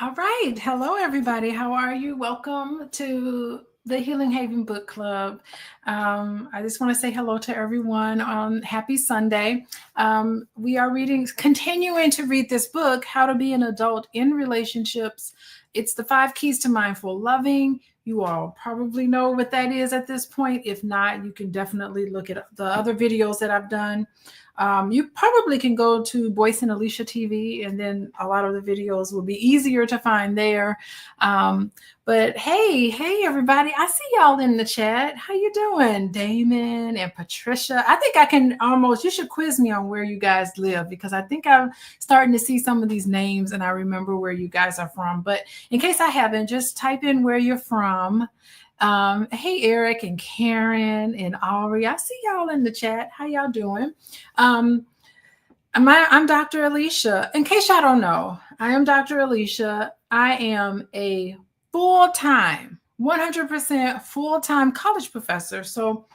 All right. Hello, everybody. How are you? Welcome to the Healing Haven Book Club. I just want to say hello to everyone on Happy Sunday. We are continuing to read this book, How to Be an Adult in Relationships. It's the 5 Keys to Mindful Loving. You all probably know what that is at this point. If not, you can definitely look at the other videos that I've done. You probably can go to Boyce and Alicia TV, and then a lot of the videos will be easier to find there. But hey, everybody! I see y'all in the chat. How you doing, Damon and Patricia? I think I can almost. You should quiz me on where you guys live because I think I'm starting to see some of these names, and I remember where you guys are from. But in case I haven't, just type in where you're from. Hey, Eric and Karen and Ari. I see y'all in the chat. How y'all doing? I'm Dr. Alicia. In case y'all don't know, I am Dr. Alicia. I am a full-time, 100% full-time college professor. So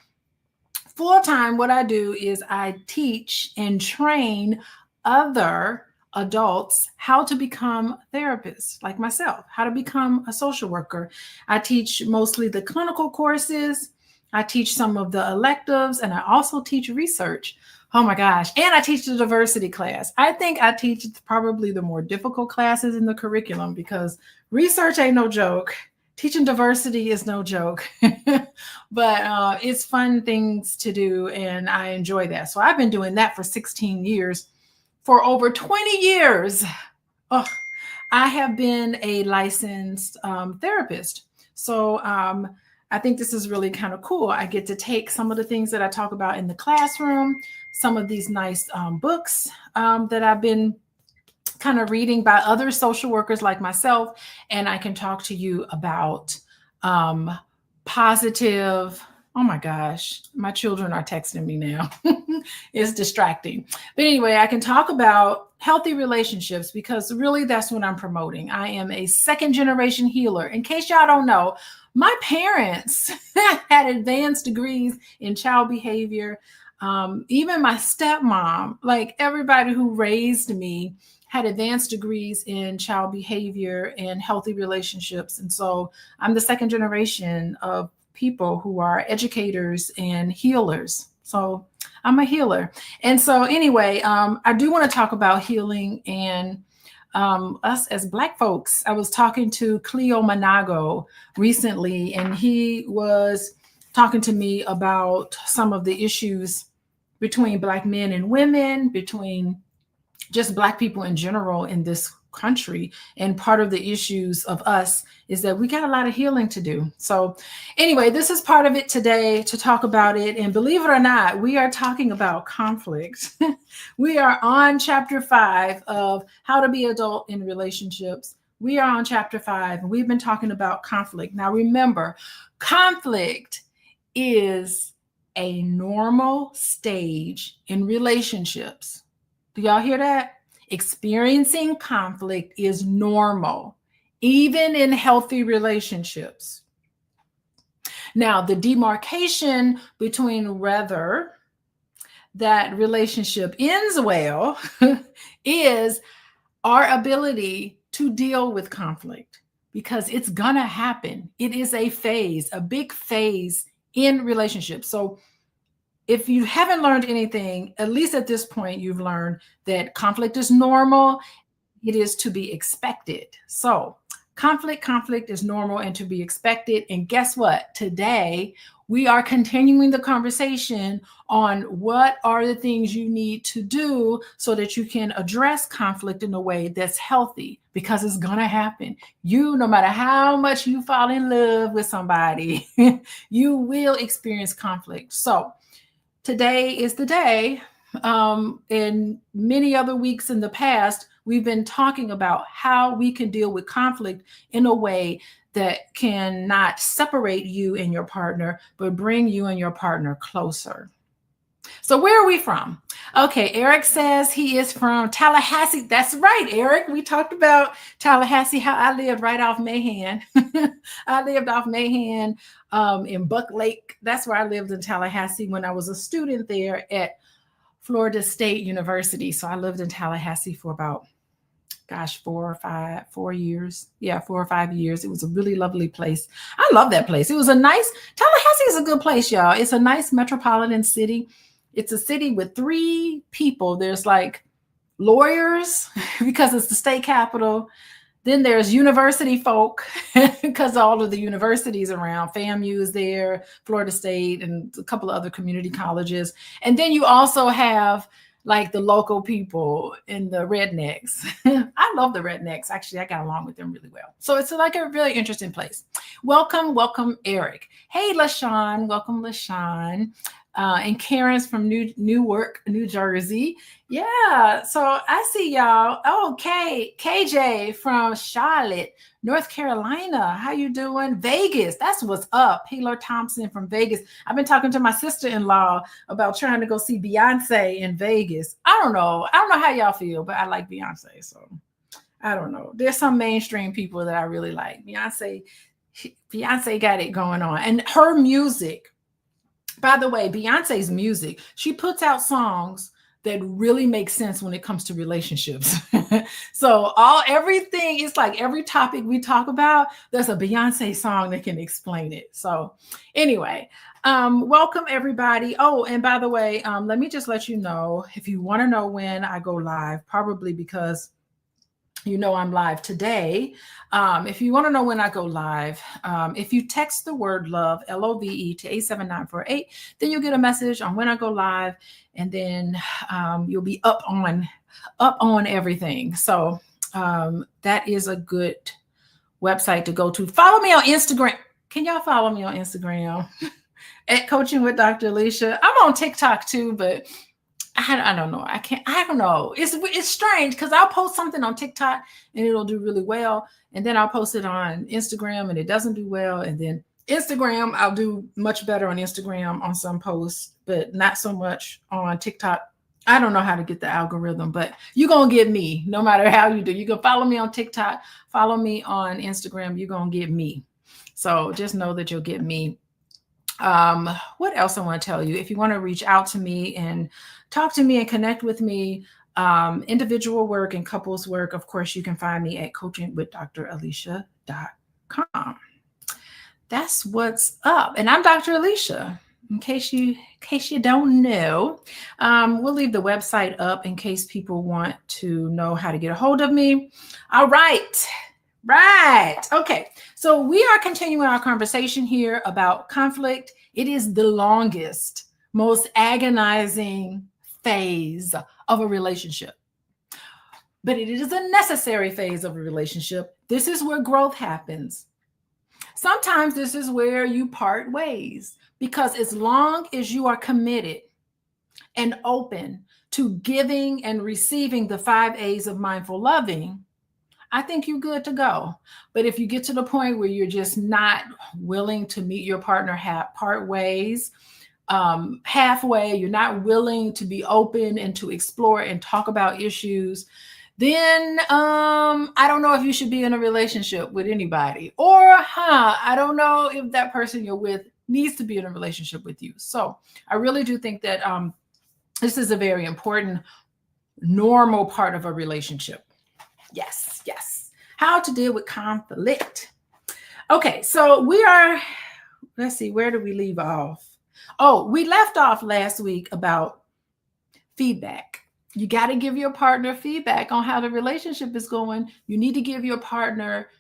full-time, what I do is I teach and train other adults how to become therapists like myself, how to become a social worker. I teach mostly the clinical courses. I teach some of the electives, and I also teach research. Oh my gosh. And I teach the diversity class. I think I teach probably the more difficult classes in the curriculum because research ain't no joke. Teaching diversity is no joke, but it's fun things to do, and I enjoy that. So I've been doing that for 16 years. For over 20 years, I have been a licensed therapist. So I think this is really kind of cool. I get to take some of the things that I talk about in the classroom, some of these nice books that I've been kind of reading by other social workers like myself, and I can talk to you about positive. Oh my gosh, my children are texting me now. It's distracting. But anyway, I can talk about healthy relationships because really that's what I'm promoting. I am a second generation healer. In case y'all don't know, my parents had advanced degrees in child behavior. Even my stepmom, like everybody who raised me, had advanced degrees in child behavior and healthy relationships. And so I'm the second generation of people who are educators and healers. So I'm a healer. And so anyway, I do want to talk about healing and us as Black folks. I was talking to Cleo Manago recently, and he was talking to me about some of the issues between Black men and women, between just Black people in general in this country. And part of the issues of us is that we got a lot of healing to do. So anyway, this is part of it today to talk about it. And believe it or not, we are talking about conflict. We are on chapter 5 of How to Be Adult in Relationships. We are on chapter 5, and we've been talking about conflict. Now remember, conflict is a normal stage in relationships. Do y'all hear that? Experiencing conflict is normal, even in healthy relationships. Now, the demarcation between whether that relationship ends well is our ability to deal with conflict, because it's gonna happen. It is a phase, a big phase in relationships. So if you haven't learned anything, at least at this point, you've learned that conflict is normal. It is to be expected. So conflict is normal and to be expected. And guess what? Today, we are continuing the conversation on what are the things you need to do so that you can address conflict in a way that's healthy, because it's going to happen. No matter how much you fall in love with somebody, you will experience conflict. So today is the day. In many other weeks in the past, we've been talking about how we can deal with conflict in a way that can not separate you and your partner, but bring you and your partner closer. So where are we from? Okay, Eric says he is from Tallahassee. That's right, Eric. We talked about Tallahassee, how I lived right off Mahan. I lived off Mahan in Buck Lake. That's where I lived in Tallahassee when I was a student there at Florida State University. So I lived in Tallahassee for about gosh, 4 or 5 years. Yeah, 4 or 5 years. It was a really lovely place. I love that place. It was a nice, Tallahassee is a good place, y'all. It's a nice metropolitan city. It's a city with 3 people. There's like lawyers because it's the state capital. Then there's university folk because all of the universities around. FAMU is there, Florida State, and a couple of other community colleges. And then you also have like the local people and the rednecks. I love the rednecks. Actually, I got along with them really well. So it's like a really interesting place. Welcome, Eric. Hey, LaShawn. Welcome, LaShawn. And Karen's from Newark, New Jersey. Yeah, so I see y'all. Oh, KJ from Charlotte, North Carolina. How you doing? Vegas, that's what's up. Taylor Thompson from Vegas. I've been talking to my sister-in-law about trying to go see Beyonce in Vegas. I don't know how y'all feel, but I like Beyonce, so I don't know. There's some mainstream people that I really like. Beyonce got it going on, and her music. By the way, Beyonce's music, she puts out songs that really make sense when it comes to relationships. So everything, it's like every topic we talk about, there's a Beyonce song that can explain it. So anyway, welcome everybody. Oh, and by the way, let me just let you know, if you want to know when I go live, probably because you know I'm live today. If you want to know when I go live, if you text the word love, LOVE, to 87948, then you'll get a message on when I go live, and then you'll be up on everything. So that is a good website to go to. Follow me on Instagram. Can y'all follow me on Instagram? At Coaching with Dr. Alicia. I'm on TikTok too, but I don't know. I don't know. It's strange because I'll post something on TikTok and it'll do really well. And then I'll post it on Instagram and it doesn't do well. And then Instagram, I'll do much better on Instagram on some posts, but not so much on TikTok. I don't know how to get the algorithm, but you're going to get me no matter how you do. You can follow me on TikTok, follow me on Instagram. You're going to get me. So just know that you'll get me. What else I want to tell you? If you want to reach out to me and talk to me and connect with me, individual work and couples work, of course, you can find me at coachingwithdralicia.com. That's what's up. And I'm Dr. Alicia, in case you don't know. We'll leave the website up in case people want to know how to get a hold of me. All right. Okay. So we are continuing our conversation here about conflict. It is the longest, most agonizing phase of a relationship. But it is a necessary phase of a relationship. This is where growth happens. Sometimes this is where you part ways, because as long as you are committed and open to giving and receiving the 5 A's of mindful loving, I think you're good to go. But if you get to the point where you're just not willing to meet your partner part ways, halfway, you're not willing to be open and to explore and talk about issues, then I don't know if you should be in a relationship with anybody. Or I don't know if that person you're with needs to be in a relationship with you. So I really do think that this is a very important, normal part of a relationship. Yes. How to deal with conflict. Okay, so let's see, where did we leave off? Oh, we left off last week about feedback. You got to give your partner feedback on how the relationship is going. You need to give your partner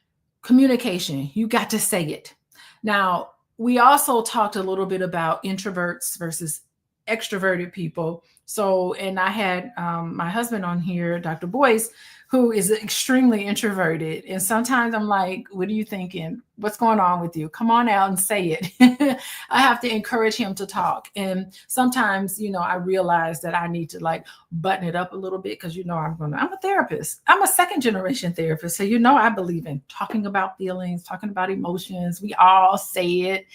communication. You got to say it. Now, we also talked a little bit about introverts versus extroverted people. So, and I had my husband on here, Dr. Boyce, who is extremely introverted. And sometimes I'm like, what are you thinking? What's going on with you? Come on out and say it. I have to encourage him to talk. And sometimes, I realize that I need to like button it up a little bit because, I'm a therapist. I'm a second generation therapist. So, I believe in talking about feelings, talking about emotions. We all say it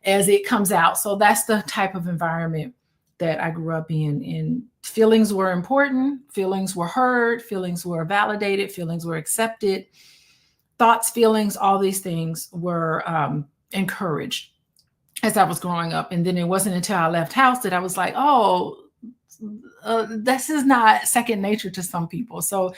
as it comes out. So that's the type of environment that I grew up in. And feelings were important, feelings were heard, feelings were validated, feelings were accepted, thoughts, feelings, all these things were encouraged as I was growing up. And then it wasn't until I left house that I was like, this is not second nature to some people. So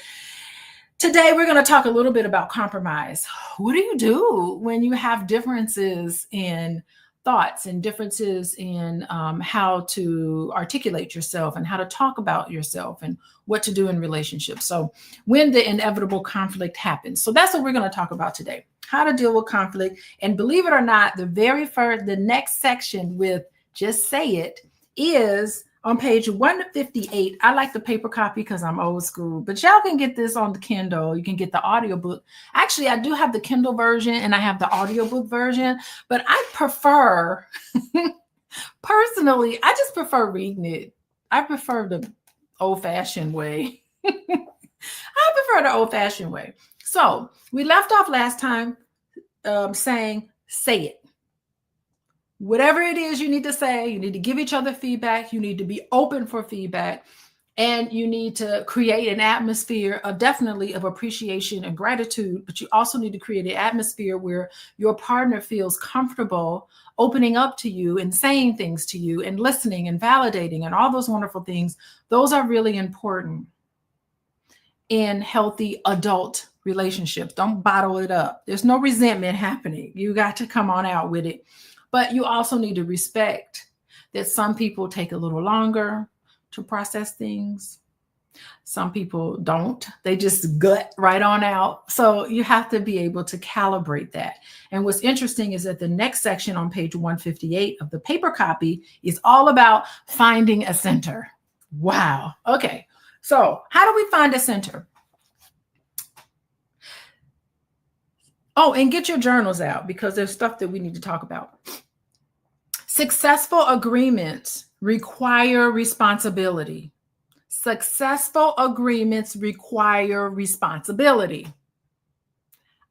Today, we're going to talk a little bit about compromise. What do you do when you have differences in thoughts and differences in how to articulate yourself and how to talk about yourself and what to do in relationships? So when the inevitable conflict happens. So that's what we're going to talk about today, how to deal with conflict. And believe it or not, the next section with Just Say It is on page 158. I like the paper copy because I'm old school, but y'all can get this on the Kindle. You can get the audiobook. Actually, I do have the Kindle version and I have the audiobook version, but I prefer, personally, I just prefer reading it. I prefer the old-fashioned way. I prefer the old-fashioned way. So we left off last time saying, say it. Whatever it is you need to say, you need to give each other feedback. You need to be open for feedback. And you need to create an atmosphere of definitely of appreciation and gratitude. But you also need to create an atmosphere where your partner feels comfortable opening up to you and saying things to you and listening and validating and all those wonderful things. Those are really important in healthy adult relationships. Don't bottle it up. There's no resentment happening. You got to come on out with it. But you also need to respect that some people take a little longer to process things. Some people don't. They just gut right on out. So you have to be able to calibrate that. And what's interesting is that the next section on page 158 of the paper copy is all about finding a center. Wow. Okay. So how do we find a center? Oh, and get your journals out because there's stuff that we need to talk about. Successful agreements require responsibility. Successful agreements require responsibility.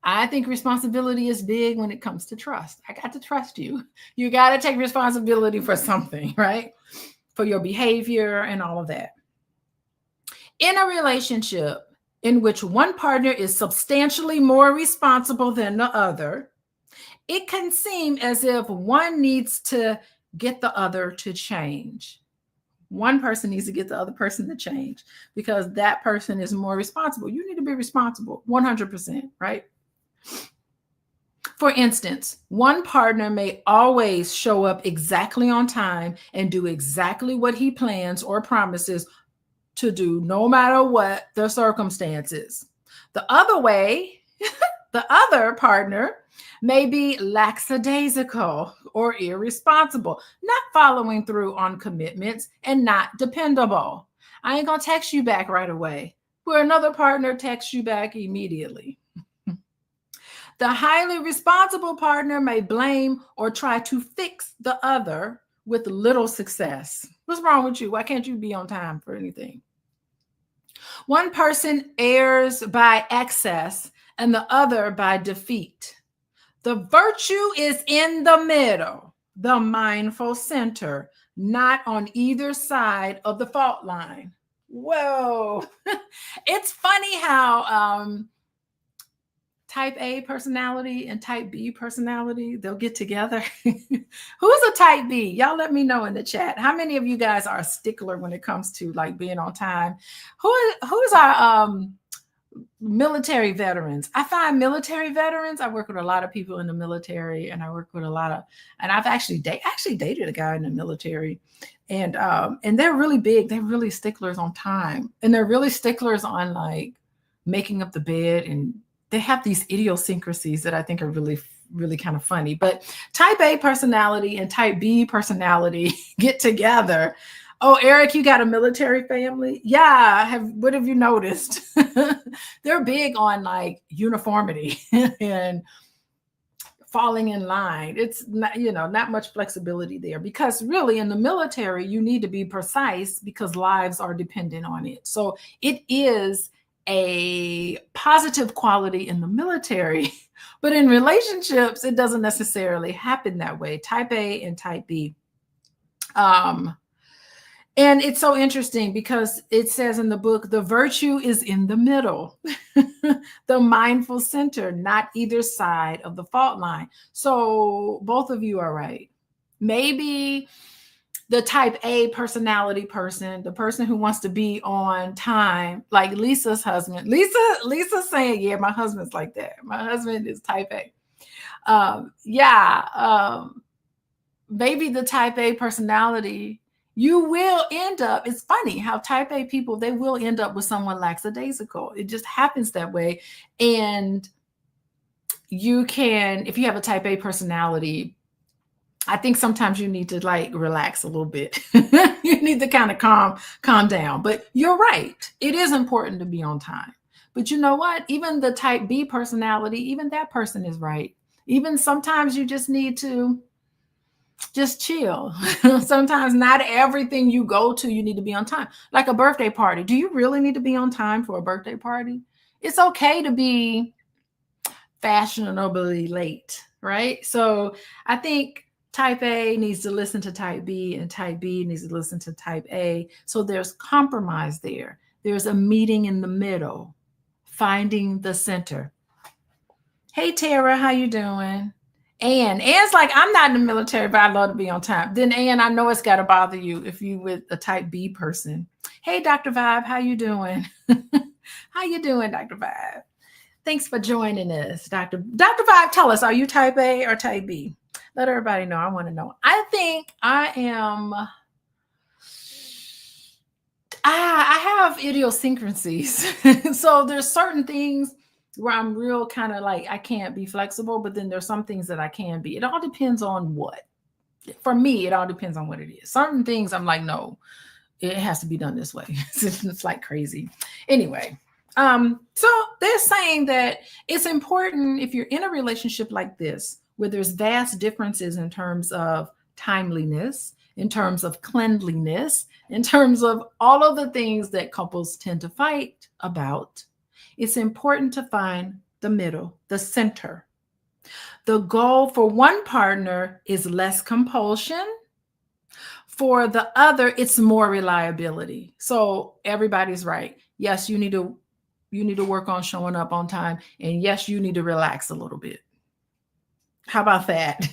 I think responsibility is big when it comes to trust. I got to trust you. You got to take responsibility for something, right? For your behavior and all of that. In a relationship in which one partner is substantially more responsible than the other, it can seem as if one needs to get the other to change. One person needs to get the other person to change because that person is more responsible. You need to be responsible 100%, right? For instance, one partner may always show up exactly on time and do exactly what he plans or promises to do, no matter what the circumstances. The other way, the other partner may be lackadaisical or irresponsible, not following through on commitments and not dependable. I ain't gonna text you back right away, where another partner texts you back immediately. The highly responsible partner may blame or try to fix the other with little success. What's wrong with you? Why can't you be on time for anything? One person errs by excess and the other by defeat. The virtue is in the middle, the mindful center, not on either side of the fault line. Whoa. It's funny how type A personality and type B personality, they'll get together. Who's a type B? Y'all let me know in the chat. How many of you guys are a stickler when it comes to like being on time? Who's our military veterans? I find military veterans, I work with a lot of people in the military, and I work with a lot of, and I've actually dated a guy in the military, and they're really big. They're really sticklers on time, and they're really sticklers on like making up the bed, and they have these idiosyncrasies that I think are really, really kind of funny. But type A personality and type B personality get together. Oh, Eric, you got a military family? Yeah. What have you noticed? They're big on like uniformity and falling in line. It's not, not much flexibility there, because really in the military, you need to be precise because lives are dependent on it. So it is a positive quality in the military, but in relationships, it doesn't necessarily happen that way. Type A and type B. And it's so interesting because it says in the book, the virtue is in the middle, the mindful center, not either side of the fault line. So both of you are right. Maybe The type A personality person, the person who wants to be on time, like Lisa's husband. Lisa's saying, yeah, my husband's like that. My husband is type A. Maybe the type A personality, you will end up, it's funny how type A people, they will end up with someone lackadaisical. It just happens that way. And you can, if you have a type A personality, I think sometimes you need to like relax a little bit. You need to kind of calm down. But you're right. It is important to be on time. But you know what? Even the type B personality, even that person is right. Even sometimes you just need to just chill. Sometimes not everything you go to, you need to be on time. Like a birthday party. Do you really need to be on time for a birthday party? It's okay to be fashionably late, right? So I think type A needs to listen to type B and type B needs to listen to type A. So there's compromise there. There's a meeting in the middle, finding the center. Hey, Tara, how you doing? Ann's like, I'm not in the military, but I love to be on time. Then Ann, I know it's got to bother you if you with a type B person. Hey, Dr. Vibe, how you doing? How you doing, Dr. Vibe? Thanks for joining us, Dr. Vibe. Tell us, are you type A or type B? Let everybody know. I want to know. I think I am. I have idiosyncrasies. So there's certain things where I'm real kind of like, I can't be flexible, but then there's some things that I can be. It all depends on what. For me, it all depends on what it is. Certain things I'm like, no, it has to be done this way. It's like crazy. Anyway. So they're saying that it's important if you're in a relationship like this, where there's vast differences in terms of timeliness, in terms of cleanliness, in terms of all of the things that couples tend to fight about, it's important to find the middle, the center. The goal for one partner is less compulsion. For the other, it's more reliability. So everybody's right. Yes, you need to work on showing up on time. And yes, you need to relax a little bit. How about that?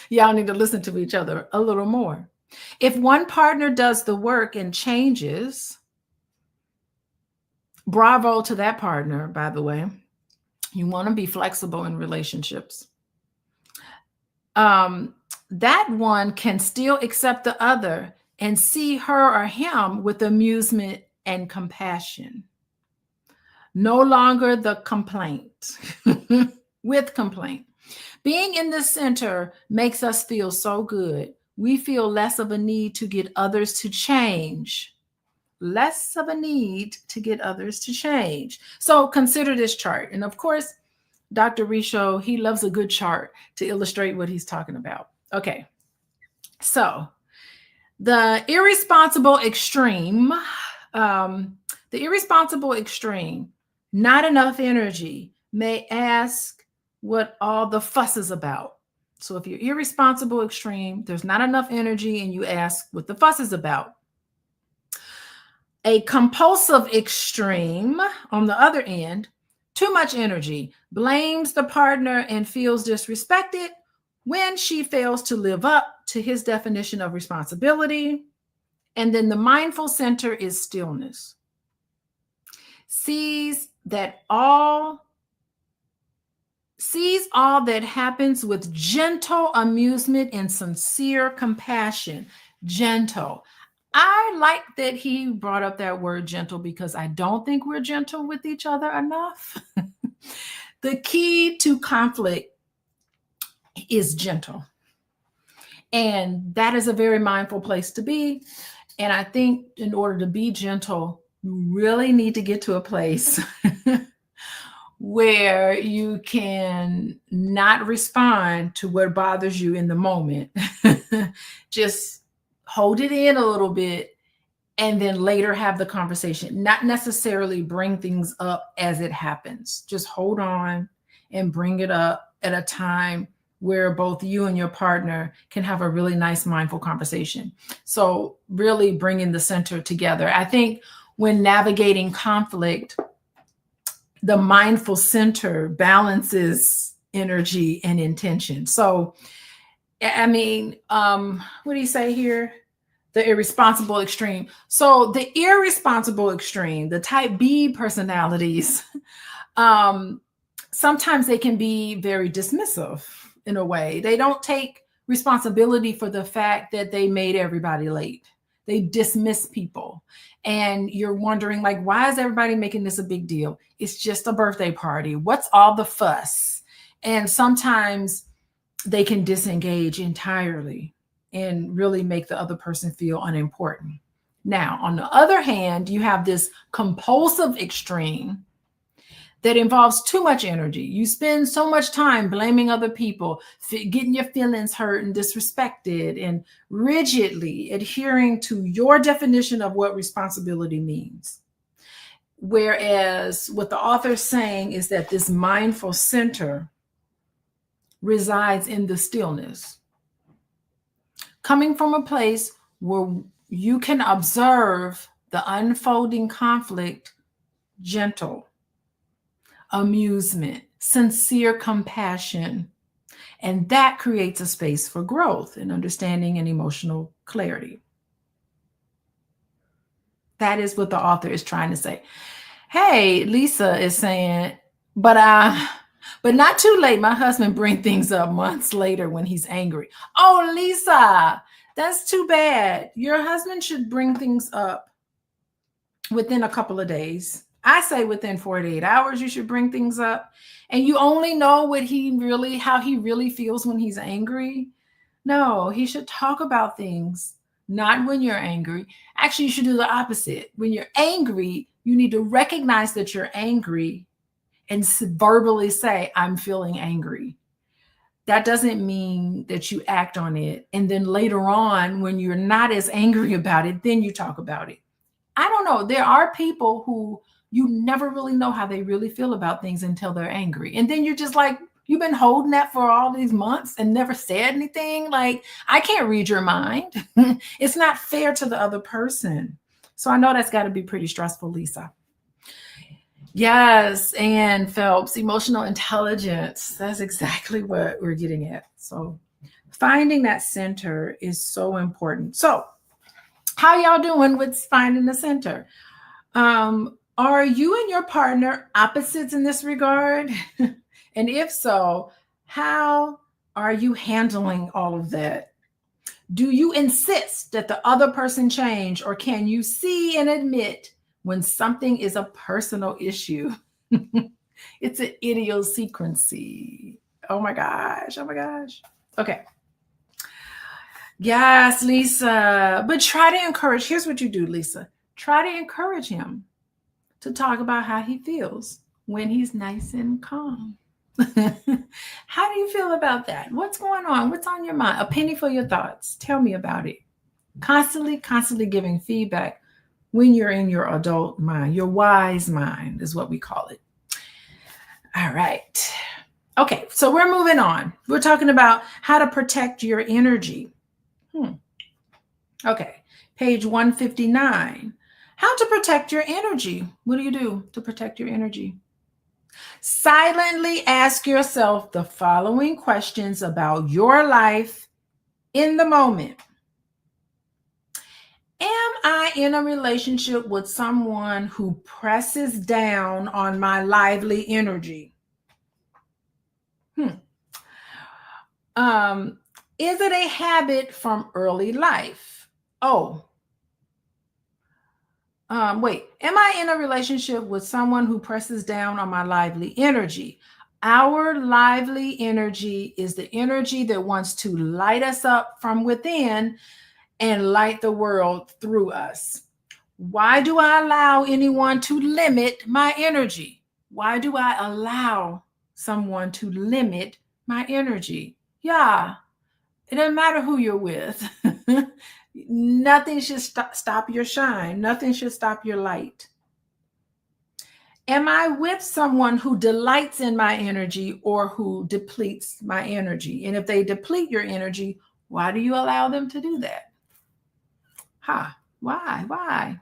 Y'all need to listen to each other a little more. If one partner does the work and changes, bravo to that partner, by the way. You want to be flexible in relationships. That one can still accept the other and see her or him with amusement and compassion. No longer the complaint, with complaint. Being in the center makes us feel so good. We feel less of a need to get others to change. Less of a need to get others to change. So consider this chart. And of course, Dr. Richo, he loves a good chart to illustrate what he's talking about. Okay. So the irresponsible extreme, not enough energy, may ask what all the fuss is about. So if you're irresponsible extreme, there's not enough energy and you ask what the fuss is about. A compulsive extreme, on the other end, too much energy, blames the partner and feels disrespected when she fails to live up to his definition of responsibility. And then the mindful center is stillness. Sees all that happens with gentle amusement and sincere compassion. Gentle. I like that he brought up that word gentle because I don't think we're gentle with each other enough. The key to conflict is gentle. And that is a very mindful place to be. And I think in order to be gentle, you really need to get to a place where you can not respond to what bothers you in the moment. Just hold it in a little bit and then later have the conversation, not necessarily bring things up as it happens. Just hold on and bring it up at a time where both you and your partner can have a really nice, mindful conversation. So really bringing the center together. I think when navigating conflict, the mindful center balances energy and intention. So, I mean, what do you say here? The irresponsible extreme. So the irresponsible extreme, the type B personalities, sometimes they can be very dismissive in a way. They don't take responsibility for the fact that they made everybody late. They dismiss people. And you're wondering, like, why is everybody making this a big deal? It's just a birthday party. What's all the fuss? And sometimes they can disengage entirely and really make the other person feel unimportant. Now, on the other hand, you have this compulsive extreme that involves too much energy. You spend so much time blaming other people, getting your feelings hurt and disrespected, and rigidly adhering to your definition of what responsibility means. Whereas what the author's saying is that this mindful center resides in the stillness, coming from a place where you can observe the unfolding conflict, gentle, amusement, sincere compassion. And that creates a space for growth and understanding and emotional clarity. That is what the author is trying to say. Hey, Lisa is saying, but not too late. My husband brings things up months later when he's angry. Oh, Lisa, that's too bad. Your husband should bring things up within a couple of days. I say within 48 hours, you should bring things up. And you only know how he really feels when he's angry. No, he should talk about things, not when you're angry. Actually, you should do the opposite. When you're angry, you need to recognize that you're angry and verbally say, I'm feeling angry. That doesn't mean that you act on it. And then later on, when you're not as angry about it, then you talk about it. I don't know. There are people who you never really know how they really feel about things until they're angry. And then you're just like, you've been holding that for all these months and never said anything. Like, I can't read your mind. It's not fair to the other person. So I know that's got to be pretty stressful, Lisa. Yes, and Phelps, emotional intelligence. That's exactly what we're getting at. So finding that center is so important. So how y'all doing with finding the center? Are you and your partner opposites in this regard? And if so, how are you handling all of that? Do you insist that the other person change, or can you see and admit when something is a personal issue? It's an idiosyncrasy. Oh my gosh. Oh my gosh. Okay. Yes, Lisa. But try to encourage. Here's what you do, Lisa. Try to encourage him to talk about how he feels when he's nice and calm. How do you feel about that? What's going on? What's on your mind? A penny for your thoughts. Tell me about it. Constantly giving feedback when you're in your adult mind. Your wise mind is what we call it. All right. Okay, so we're moving on. We're talking about how to protect your energy. Okay, page 159. How to protect your energy. What do you do to protect your energy? Silently ask yourself the following questions about your life in the moment. Am I in a relationship with someone who presses down on my lively energy? Is it a habit from early life? Wait, am I in a relationship with someone who presses down on my lively energy? Our lively energy is the energy that wants to light us up from within and light the world through us. Why do I allow anyone to limit my energy? Why do I allow someone to limit my energy? Yeah, it doesn't matter who you're with. Nothing should stop your shine. Nothing should stop your light. Am I with someone who delights in my energy or who depletes my energy? And if they deplete your energy, why do you allow them to do that? Why?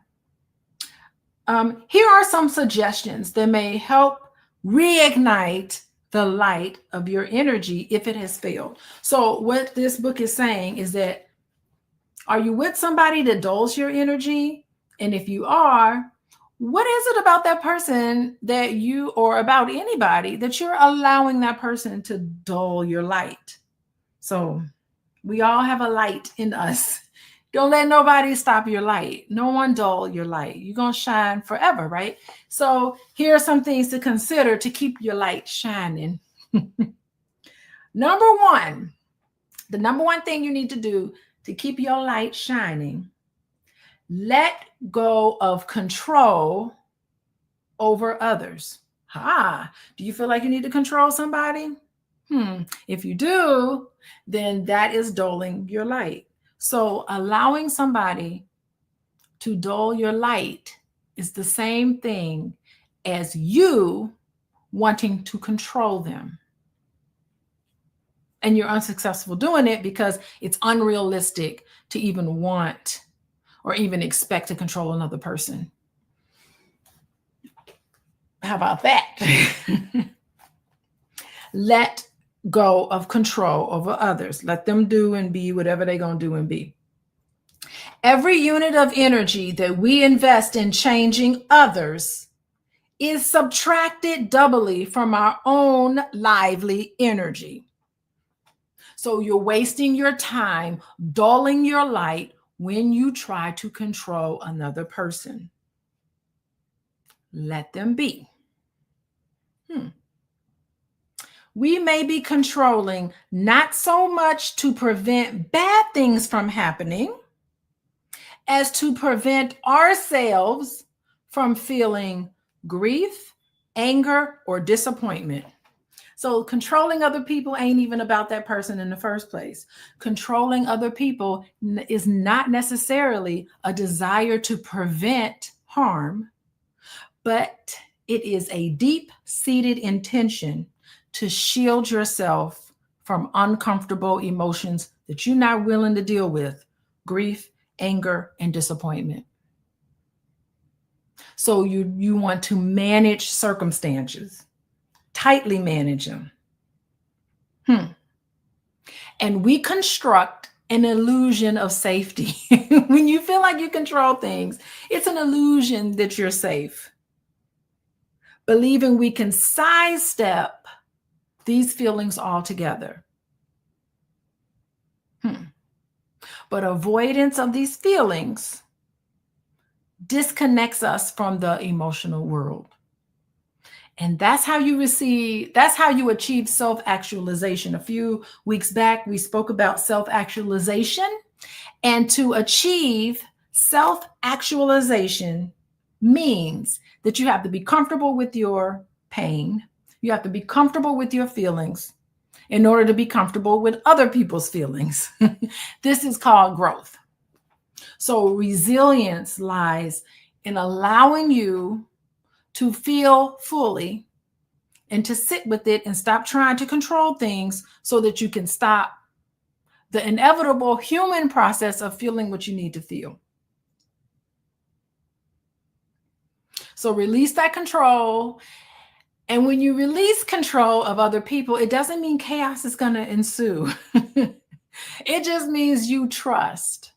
Here are some suggestions that may help reignite the light of your energy if it has failed. So what this book is saying is that Are you with somebody that dulls your energy? And if you are, what is it about that person that you, or about anybody, that you're allowing that person to dull your light? So we all have a light in us. Don't let nobody stop your light. No one dull your light. You're going to shine forever, right? So here are some things to consider to keep your light shining. Number one, the number one thing you need to do to keep your light shining, let go of control over others. Do you feel like you need to control somebody? If you do, then that is dulling your light. So allowing somebody to dull your light is the same thing as you wanting to control them. And you're unsuccessful doing it because it's unrealistic to even want or even expect to control another person. How about that? Let go of control over others. Let them do and be whatever they're going to do and be. Every unit of energy that we invest in changing others is subtracted doubly from our own lively energy. So you're wasting your time, dulling your light when you try to control another person. Let them be. We may be controlling not so much to prevent bad things from happening as to prevent ourselves from feeling grief, anger, or disappointment. So controlling other people ain't even about that person in the first place. Controlling other people is not necessarily a desire to prevent harm, but it is a deep-seated intention to shield yourself from uncomfortable emotions that you're not willing to deal with: grief, anger, and disappointment. So you want to manage circumstances, tightly manage them. And we construct an illusion of safety. When you feel like you control things, it's an illusion that you're safe. Believing we can sidestep these feelings altogether. But avoidance of these feelings disconnects us from the emotional world. And that's how you achieve self-actualization. A few weeks back, we spoke about self-actualization. And to achieve self-actualization means that you have to be comfortable with your pain. You have to be comfortable with your feelings in order to be comfortable with other people's feelings. This is called growth. So resilience lies in allowing you to feel fully and to sit with it and stop trying to control things so that you can stop the inevitable human process of feeling what you need to feel. So release that control. And when you release control of other people, it doesn't mean chaos is going to ensue. It just means you trust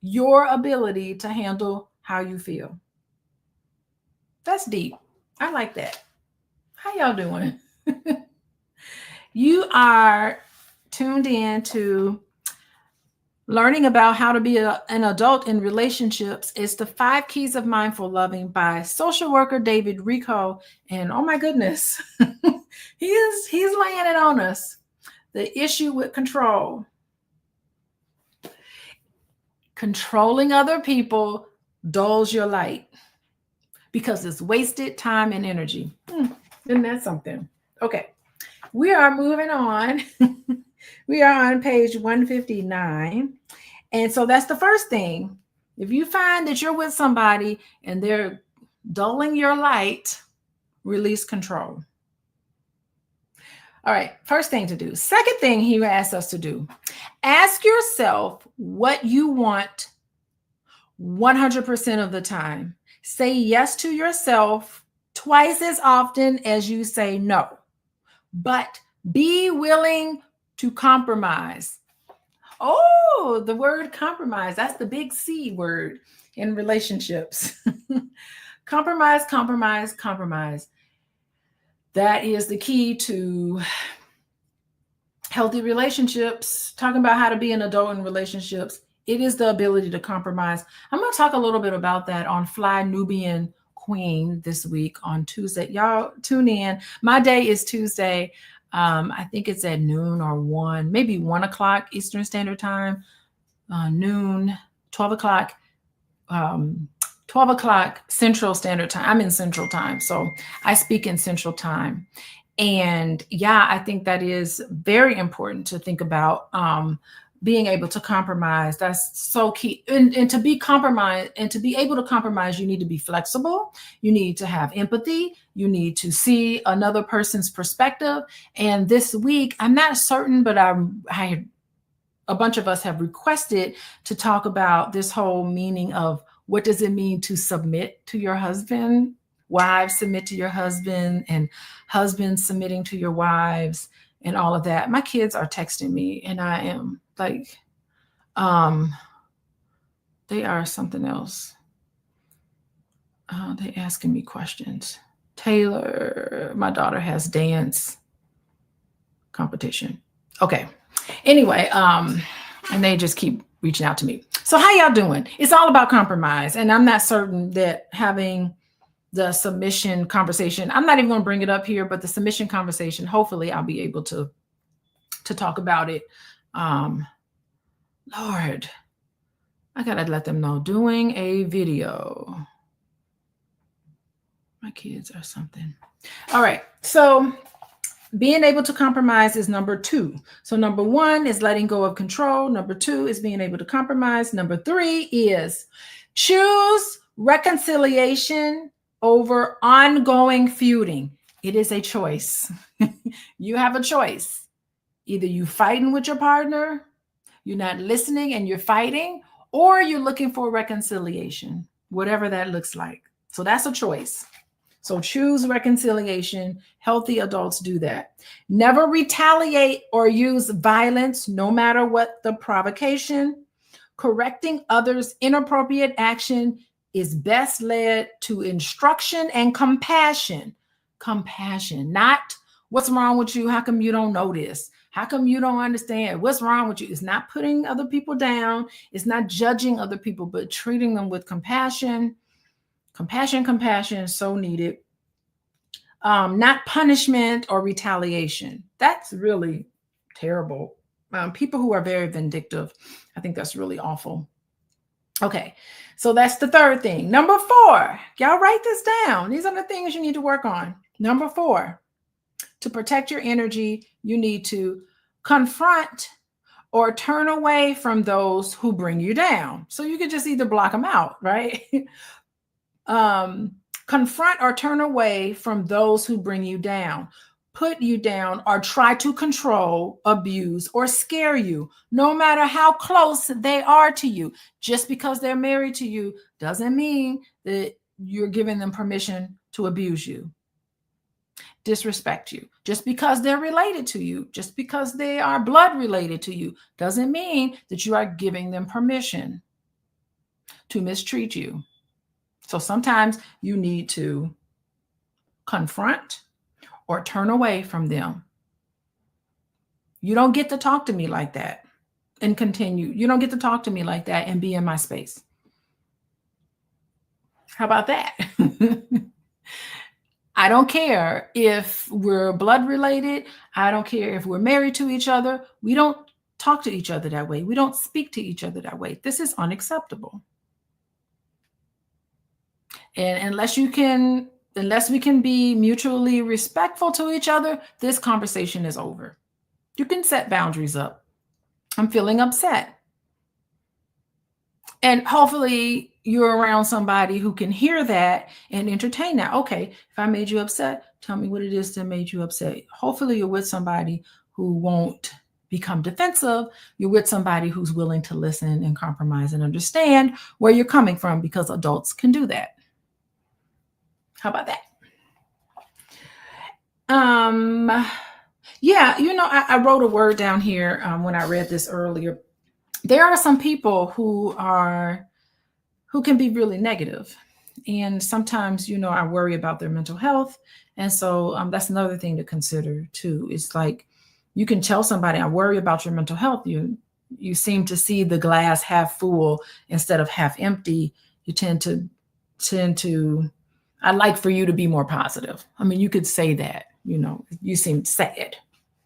your ability to handle how you feel. That's deep. I like that. How y'all doing? You are tuned in to learning about how to be an adult in relationships. It's the 5 Keys of Mindful Loving by social worker David Richo. And oh my goodness, he's laying it on us. The issue with control. Controlling other people dulls your light because it's wasted time and energy. Isn't that something? Okay, we are moving on. We are on page 159. And so that's the first thing. If you find that you're with somebody and they're dulling your light, release control. All right, first thing to do. Second thing he asks us to do, ask yourself what you want 100% of the time. Say yes to yourself twice as often as you say no, but be willing to compromise. Oh, the word compromise. That's the big C word in relationships. Compromise, compromise, compromise. That is the key to healthy relationships. Talking about how to be an adult in relationships. It is the ability to compromise. I'm going to talk a little bit about that on Fly Nubian Queen this week on Tuesday. Y'all tune in. My day is Tuesday. I think it's at noon or 1, maybe 1 o'clock Eastern Standard Time, noon, 12 o'clock, 12 o'clock Central Standard Time. I'm in Central Time, so I speak in Central Time. And yeah, I think that is very important to think about, being able to compromise. That's so key. And to be compromised and to be able to compromise, you need to be flexible. You need to have empathy. You need to see another person's perspective. And this week, I'm not certain, but a bunch of us have requested to talk about this whole meaning of what does it mean to submit to your husband? Wives submit to your husband, and husbands submitting to your wives, and all of that. My kids are texting me, and I am like, they are something else. They asking me questions. Taylor, my daughter, has dance competition. Okay. Anyway, and they just keep reaching out to me. So how y'all doing? It's all about compromise. And I'm not certain that having the submission conversation, I'm not even going to bring it up here, but the submission conversation, hopefully I'll be able to talk about it. Lord, I got to let them know. Doing a video. My kids are something. All right. So being able to compromise is number 2. So number 1 is letting go of control. Number 2 is being able to compromise. Number 3 is choose reconciliation over ongoing feuding. It is a choice. You have a choice. Either you fighting with your partner, you're not listening and you're fighting, or you're looking for reconciliation, whatever that looks like. So that's a choice. So choose reconciliation. Healthy adults do that. Never retaliate or use violence, no matter what the provocation. Correcting others' inappropriate action is best led to instruction and compassion. Compassion, not what's wrong with you? How come you don't know this? How come you don't understand? What's wrong with you? It's not putting other people down. It's not judging other people, but treating them with compassion. Compassion is so needed. Not punishment or retaliation. That's really terrible. People who are very vindictive, I think that's really awful. Okay, so that's the third thing. Number 4, y'all write this down. These are the things you need to work on. Number 4, to protect your energy, you need to confront or turn away from those who bring you down. So you could just either block them out, right? Confront or turn away from those who bring you down, put you down, or try to control, abuse, or scare you, no matter how close they are to you. Just because they're married to you doesn't mean that you're giving them permission to abuse you, disrespect you. Just because they're related to you, just because they are blood related to you, doesn't mean that you are giving them permission to mistreat you. So sometimes you need to confront or turn away from them. You don't get to talk to me like that and continue. You don't get to talk to me like that and be in my space. How about that? I don't care if we're blood related. I don't care if we're married to each other. We don't talk to each other that way. We don't speak to each other that way. This is unacceptable. And unless we can be mutually respectful to each other, this conversation is over. You can set boundaries up. I'm feeling upset. And hopefully you're around somebody who can hear that and entertain that. Okay, if I made you upset, tell me what it is that made you upset. Hopefully you're with somebody who won't become defensive. You're with somebody who's willing to listen and compromise and understand where you're coming from, because adults can do that. How about that? Yeah, I wrote a word down here when I read this earlier. there are some people who can be really negative. And sometimes, I worry about their mental health. And so that's another thing to consider too. It's like you can tell somebody, I worry about your mental health. You seem to see the glass half full instead of half empty. You tend to I'd like for you to be more positive. I mean, you could say that, you seem sad.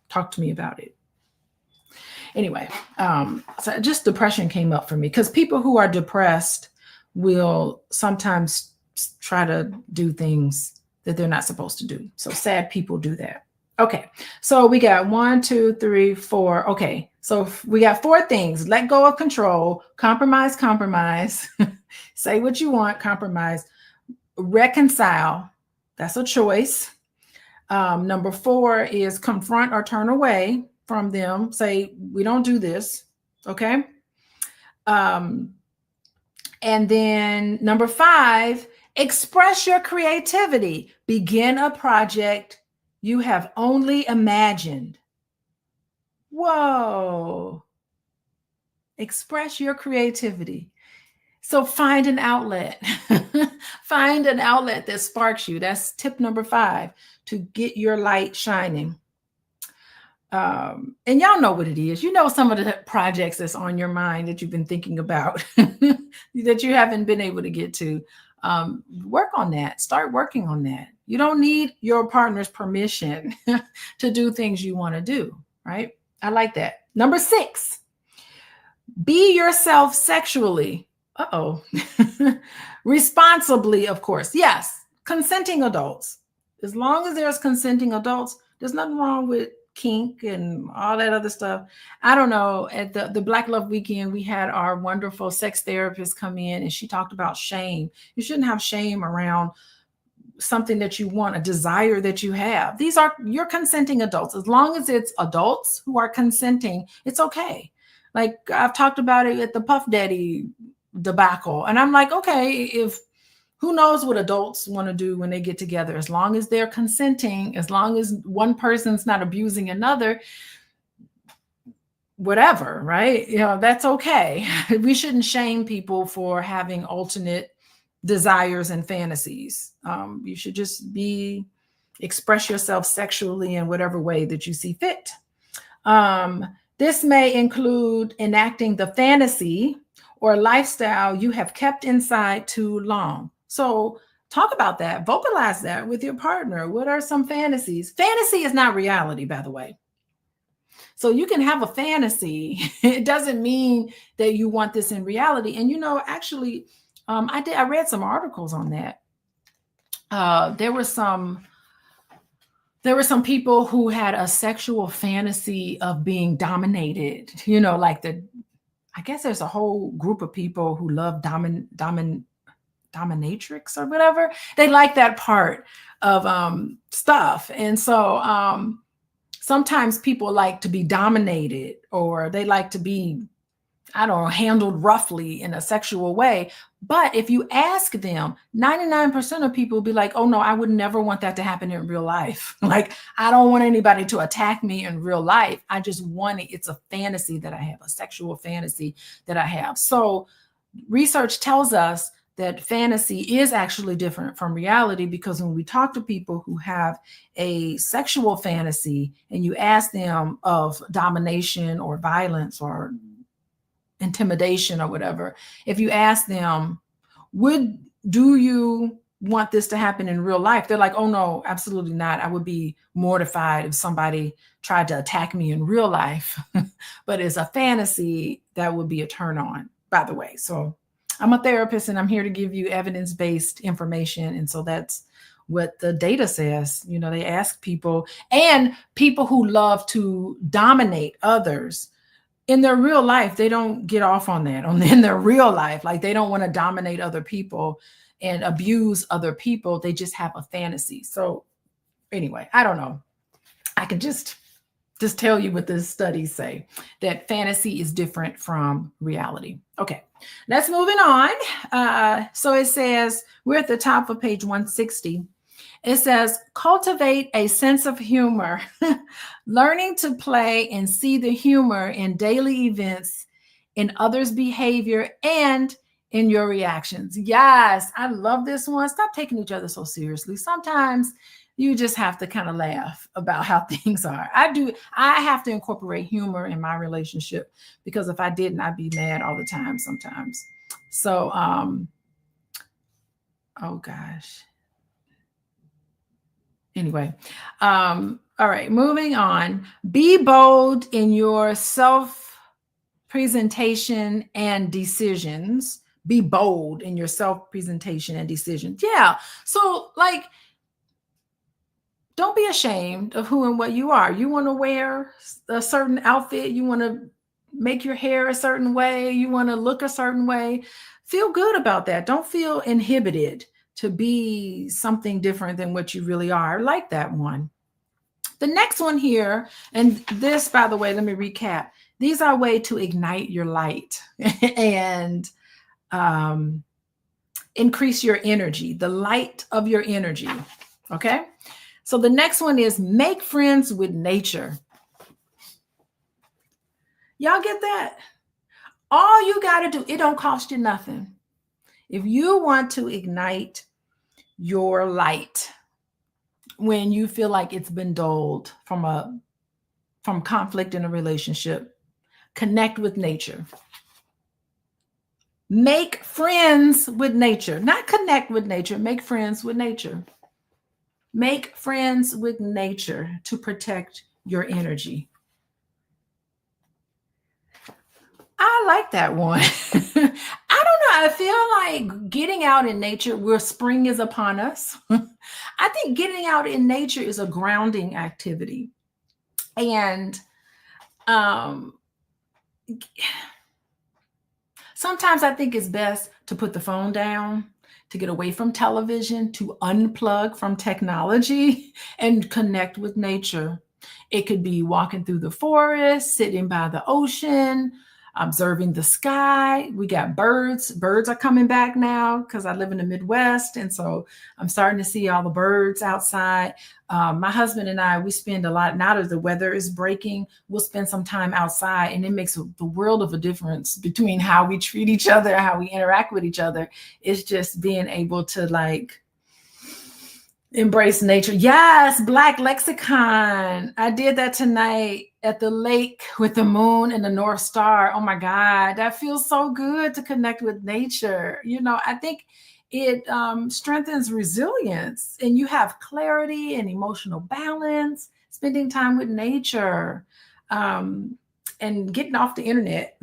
Talk to me about it. Anyway, so just depression came up for me because people who are depressed will sometimes try to do things that they're not supposed to do. So sad people do that. Okay, so we got 1, 2, 3, 4. Okay, so we got 4 things: let go of control, compromise, say what you want, compromise, reconcile. That's a choice. Number 4 is confront or turn away from them. Say, we don't do this. Okay. And then number 5, express your creativity. Begin a project you have only imagined. Whoa. Express your creativity. So find an outlet. Find an outlet that sparks you. That's tip number 5, to get your light shining. And y'all know what it is. Some of the projects that's on your mind that you've been thinking about that you haven't been able to get to. Work on that. Start working on that. You don't need your partner's permission to do things you want to do, right? I like that. Number 6, be yourself sexually. Responsibly, of course. Yes, consenting adults. As long as there's consenting adults, there's nothing wrong with kink and all that other stuff. I don't know. At the Black Love Weekend, we had our wonderful sex therapist come in, and she talked about shame. You shouldn't have shame around something that you want, a desire that you have. You're consenting adults. As long as it's adults who are consenting, it's okay. Like I've talked about it at the Puff Daddy debacle. And I'm like, okay, who knows what adults want to do when they get together, as long as they're consenting, as long as one person's not abusing another, whatever, right? That's okay. We shouldn't shame people for having alternate desires and fantasies. You should just express yourself sexually in whatever way that you see fit. This may include enacting the fantasy or lifestyle you have kept inside too long. So talk about that, vocalize that with your partner. What are some fantasies? Fantasy is not reality, by the way. So you can have a fantasy. It doesn't mean that you want this in reality. And actually, I read some articles on that. There were some people who had a sexual fantasy of being dominated, I guess there's a whole group of people who love dominatrix or whatever. They like that part of stuff. And so sometimes people like to be dominated, or they like to be, handled roughly in a sexual way. But if you ask them, 99% of people will be like, oh no, I would never want that to happen in real life. Like, I don't want anybody to attack me in real life. I just want it. It's a fantasy that I have, a sexual fantasy that I have. So research tells us that fantasy is actually different from reality, because when we talk to people who have a sexual fantasy and you ask them of domination or violence or intimidation or whatever, if you ask them, do you want this to happen in real life? They're like, oh no, absolutely not. I would be mortified if somebody tried to attack me in real life. But as a fantasy, that would be a turn on, by the way. So I'm a therapist and I'm here to give you evidence-based information. And so that's what the data says. They ask people, and people who love to dominate others in their real life, they don't get off on that. In their real life, like, they don't want to dominate other people and abuse other people. They just have a fantasy. So anyway, I don't know. I can just tell you what the studies say, that fantasy is different from reality. Okay, let's move on. So it says, we're at the top of page 160. It says, cultivate a sense of humor. Learning to play and see the humor in daily events in others' behavior and in your reactions. Yes, I love this one. Stop taking each other so seriously. Sometimes you just have to kind of laugh about how things are. I have to incorporate humor in my relationship, because if I didn't, I'd be mad all the time sometimes. So, oh gosh. Anyway, all right, moving on. Be bold in your self presentation and decisions. Be bold in your self presentation and decisions. Yeah. So, like, don't be ashamed of who and what you are. You want to wear a certain outfit, you want to make your hair a certain way, you want to look a certain way. Feel good about that. Don't feel inhibited to be something different than what you really are. I like that one. The next one here, and this, by the way, let me recap. These are a way to ignite your light and increase your energy, the light of your energy. Okay. So the next one is make friends with nature. Y'all get that? All you got to do, it don't cost you nothing. If you want to ignite your light when you feel like it's been dulled from conflict in a relationship, connect with nature. Make friends with nature, not connect with nature, make friends with nature. Make friends with nature to protect your energy. I like that one. I don't know. I feel like getting out in nature where spring is upon us. I think getting out in nature is a grounding activity. And sometimes I think it's best to put the phone down, to get away from television, to unplug from technology and connect with nature. It could be walking through the forest, sitting by the ocean, observing the sky. We got birds. Birds are coming back now because I live in the Midwest. And so I'm starting to see all the birds outside. My husband and I, we spend a lot, now that the weather is breaking, we'll spend some time outside, and it makes the world of a difference between how we treat each other, how we interact with each other. It's just being able to like embrace nature. Yes, Black Lexicon. I did that tonight at the lake with the moon and the North Star. Oh my God, that feels so good to connect with nature. You know, I think it strengthens resilience, and you have clarity and emotional balance, spending time with nature, and getting off the internet.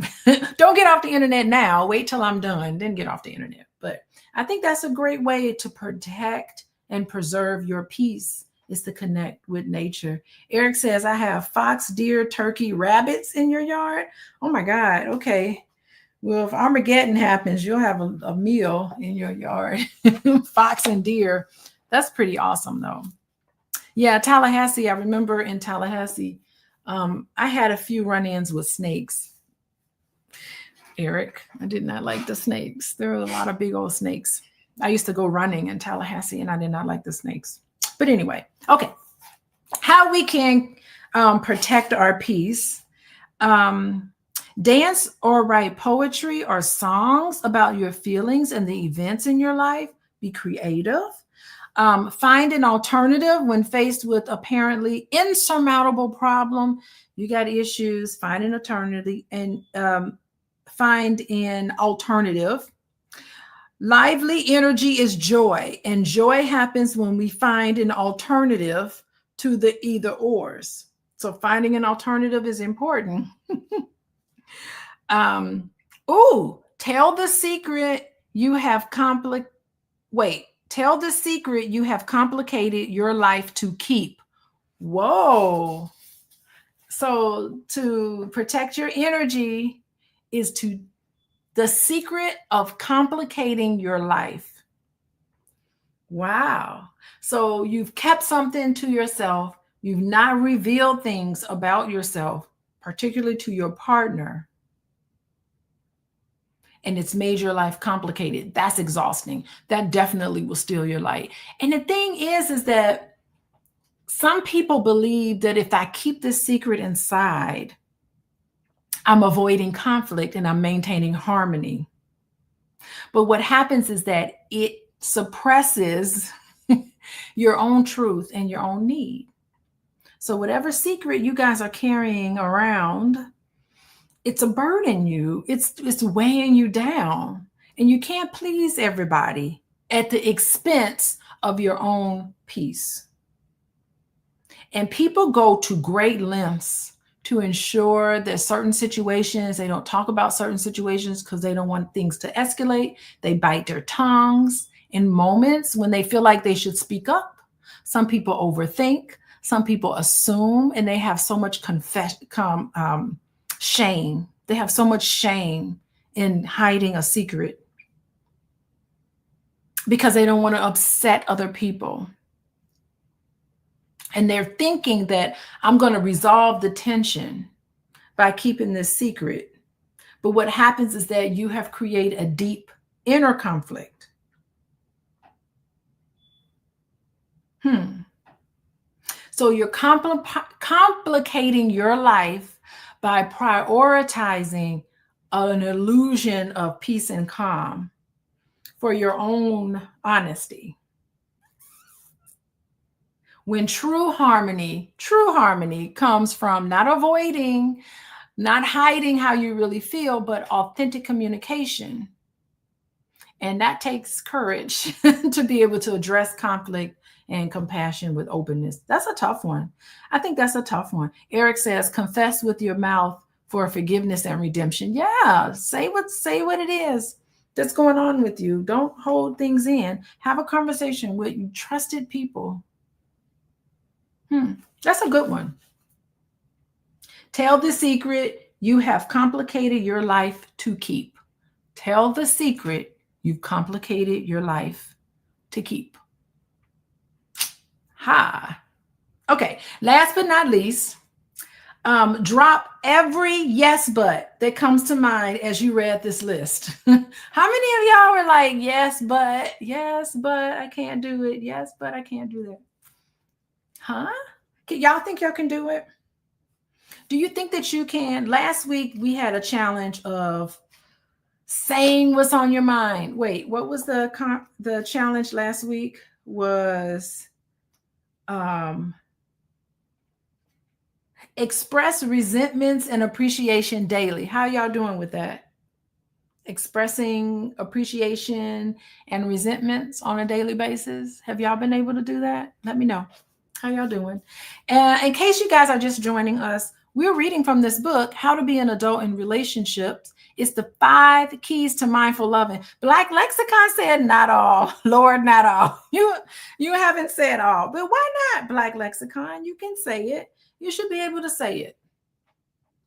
Don't get off the internet now. Wait till I'm done, then get off the internet. But I think that's a great way to protect and preserve your peace, is to connect with nature. Eric says, I have fox, deer, turkey, rabbits in your yard. Oh my God. Okay. Well, if Armageddon happens, you'll have a meal in your yard. Fox and deer. That's pretty awesome though. Yeah. Tallahassee. I remember in Tallahassee, I had a few run-ins with snakes. Eric, I did not like the snakes. There were a lot of big old snakes. I used to go running in Tallahassee, and I did not like the snakes. But anyway, okay. How we can protect our peace. Dance or write poetry or songs about your feelings and the events in your life. Be creative. Find an alternative when faced with apparently insurmountable problem. You got issues, find an alternative, and find an alternative. Lively energy is joy, and joy happens when we find an alternative to the either ors. So finding an alternative is important. Tell the secret you have tell the secret you have complicated your life to keep. Whoa. So to protect your energy is the secret of complicating your life. Wow. So you've kept something to yourself. You've not revealed things about yourself, particularly to your partner. And it's made your life complicated. That's exhausting. That definitely will steal your light. And the thing is that some people believe that if I keep this secret inside, I'm avoiding conflict and I'm maintaining harmony. But what happens is that it suppresses your own truth and your own need. So whatever secret you guys are carrying around, it's a burden you. It's weighing you down. And you can't please everybody at the expense of your own peace. And people go to great lengths to ensure that certain situations, they don't talk about certain situations because they don't want things to escalate. They bite their tongues in moments when they feel like they should speak up. Some people overthink. Some people assume, and they have so much shame. They have so much shame in hiding a secret because they don't want to upset other people. And they're thinking that I'm going to resolve the tension by keeping this secret. But what happens is that you have created a deep inner conflict. So you're complicating your life by prioritizing an illusion of peace and calm for your own honesty. When true harmony comes from not avoiding, not hiding how you really feel, but authentic communication. And that takes courage to be able to address conflict and compassion with openness. That's a tough one. I think that's a tough one. Eric says, confess with your mouth for forgiveness and redemption. Yeah, say what it is that's going on with you. Don't hold things in. Have a conversation with trusted people. That's a good one. Tell the secret you have complicated your life to keep. Tell the secret you've complicated your life to keep. Okay, last but not least, drop every yes but that comes to mind as you read this list. How many of y'all were like, yes, but I can't do it. Yes, but I can't do that. Y'all think y'all can do it? Do you think that you can? Last week, we had a challenge of saying what's on your mind. Wait, what was the challenge last week? Was express resentments and appreciation daily. How y'all doing with that? Expressing appreciation and resentments on a daily basis. Have y'all been able to do that? Let me know. How y'all doing? In case you guys are just joining us, we're reading from this book, How to Be an Adult in Relationships. It's the 5 keys to mindful loving. Black Lexicon said not all. Lord, not all. You haven't said all, but why not, Black Lexicon? You can say it. You should be able to say it.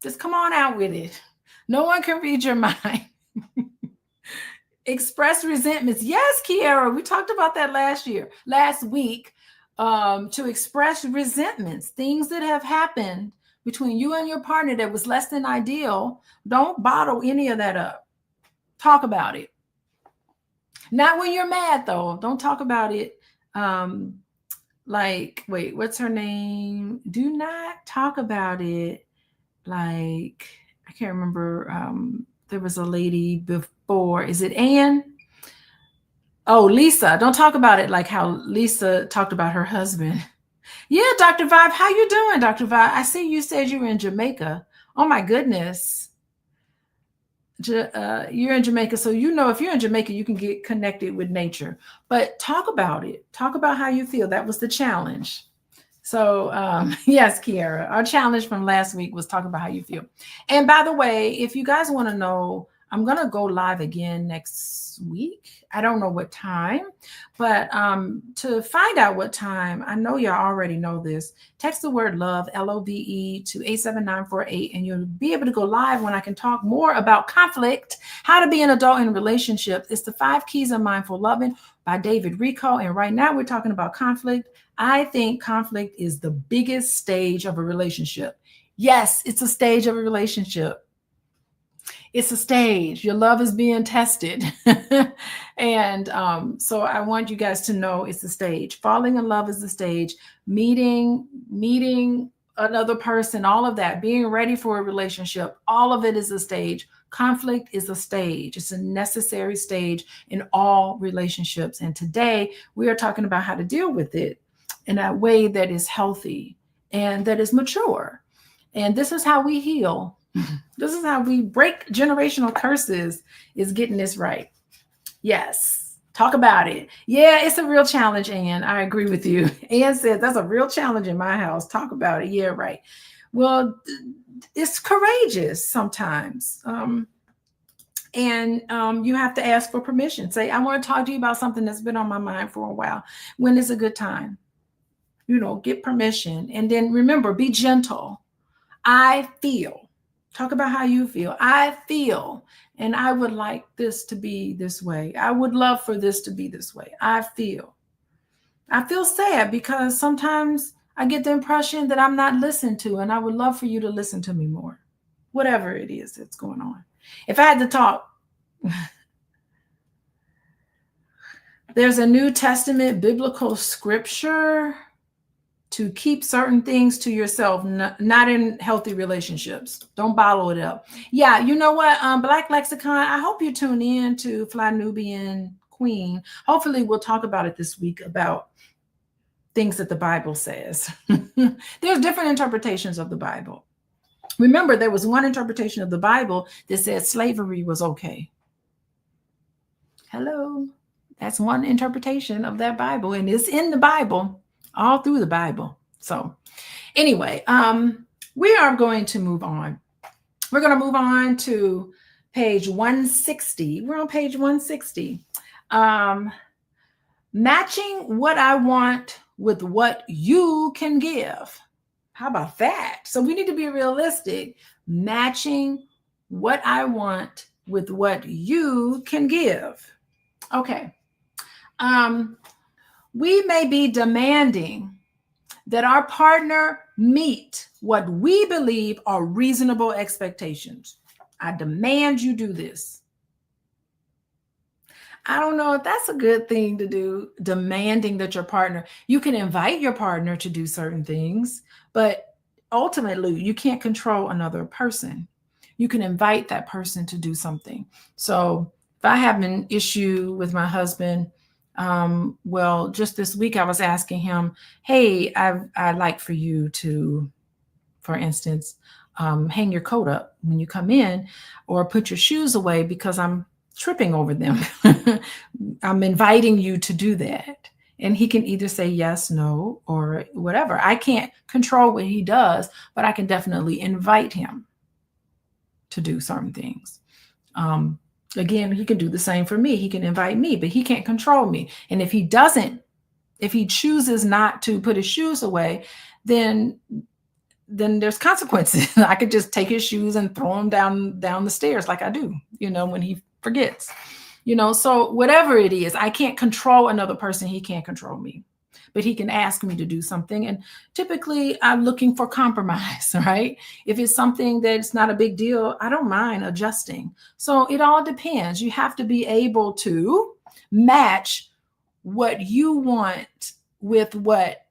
Just come on out with it. No one can read your mind. Express resentments. Yes, Kiara, we talked about that last week. To express resentments, things that have happened between you and your partner that was less than ideal. Don't bottle any of that up. Talk about it. Not when you're mad, though. Don't talk about it. Like, wait, what's her name? Do not talk about it. Like, I can't remember. There was a lady before. Is it Anne? Oh, Lisa. Don't talk about it like how Lisa talked about her husband. Yeah, Dr. Vibe. How you doing, Dr. Vibe? I see you said you were in Jamaica. Oh, my goodness. You're in Jamaica. So, if you're in Jamaica, you can get connected with nature. But talk about it. Talk about how you feel. That was the challenge. So, yes, Kiara, our challenge from last week was talk about how you feel. And by the way, if you guys want to know, I'm going to go live again next week. I don't know what time, but to find out what time, I know y'all already know this. Text the word love, LOVE, to 87948, and you'll be able to go live when I can talk more about conflict, how to be an adult in a relationship. It's the 5 keys of mindful loving by David Richo. And right now we're talking about conflict. I think conflict is the biggest stage of a relationship. Yes, it's a stage of a relationship. It's a stage. Your love is being tested. And so I want you guys to know it's a stage. Falling in love is the stage. Meeting another person, all of that, being ready for a relationship, all of it is a stage. Conflict is a stage. It's a necessary stage in all relationships. And today we are talking about how to deal with it in a way that is healthy and that is mature. And this is how we heal. This is how we break generational curses, is getting this right. Yes. Talk about it. Yeah, it's a real challenge, Ann. I agree with you. Ann said that's a real challenge in my house. Talk about it. Yeah, right. Well, it's courageous sometimes. And you have to ask for permission. Say, I want to talk to you about something that's been on my mind for a while. When is a good time? Get permission. And then remember, be gentle. I feel. Talk about how you feel. I feel. And I would like this to be this way. I would love for this to be this way. I feel sad because sometimes I get the impression that I'm not listened to, and I would love for you to listen to me more. Whatever it is that's going on. If I had to talk, there's a New Testament biblical scripture to keep certain things to yourself, not in healthy relationships. Don't bottle it up. Yeah, you know what? Black Lexicon, I hope you tune in to Fly Nubian Queen. Hopefully we'll talk about it this week, about things that the Bible says. There's different interpretations of the Bible. Remember, there was one interpretation of the Bible that said slavery was okay. Hello. That's one interpretation of that Bible, and it's in the Bible, all through the Bible. So anyway, we are going to move on. We're going to move on to page 160. We're on page 160. Matching what I want with what you can give. How about that? So we need to be realistic. Matching what I want with what you can give. Okay. We may be demanding that our partner meet what we believe are reasonable expectations. I demand you do this. I don't know if that's a good thing to do, demanding that your partner, you can invite your partner to do certain things, but ultimately you can't control another person. You can invite that person to do something. So if I have an issue with my husband, well, just this week I was asking him, hey, I'd like for you to, for instance, hang your coat up when you come in, or put your shoes away because I'm tripping over them. I'm inviting you to do that. And he can either say yes, no, or whatever. I can't control what he does, but I can definitely invite him to do certain things. Again, he can do the same for me. He can invite me, but he can't control me. And if he chooses not to put his shoes away, then there's consequences. I could just take his shoes and throw them down the stairs like I do, when he forgets, so whatever it is, I can't control another person. He can't control me, but he can ask me to do something. And typically I'm looking for compromise, right? If it's something that's not a big deal, I don't mind adjusting. So it all depends. You have to be able to match what you want with what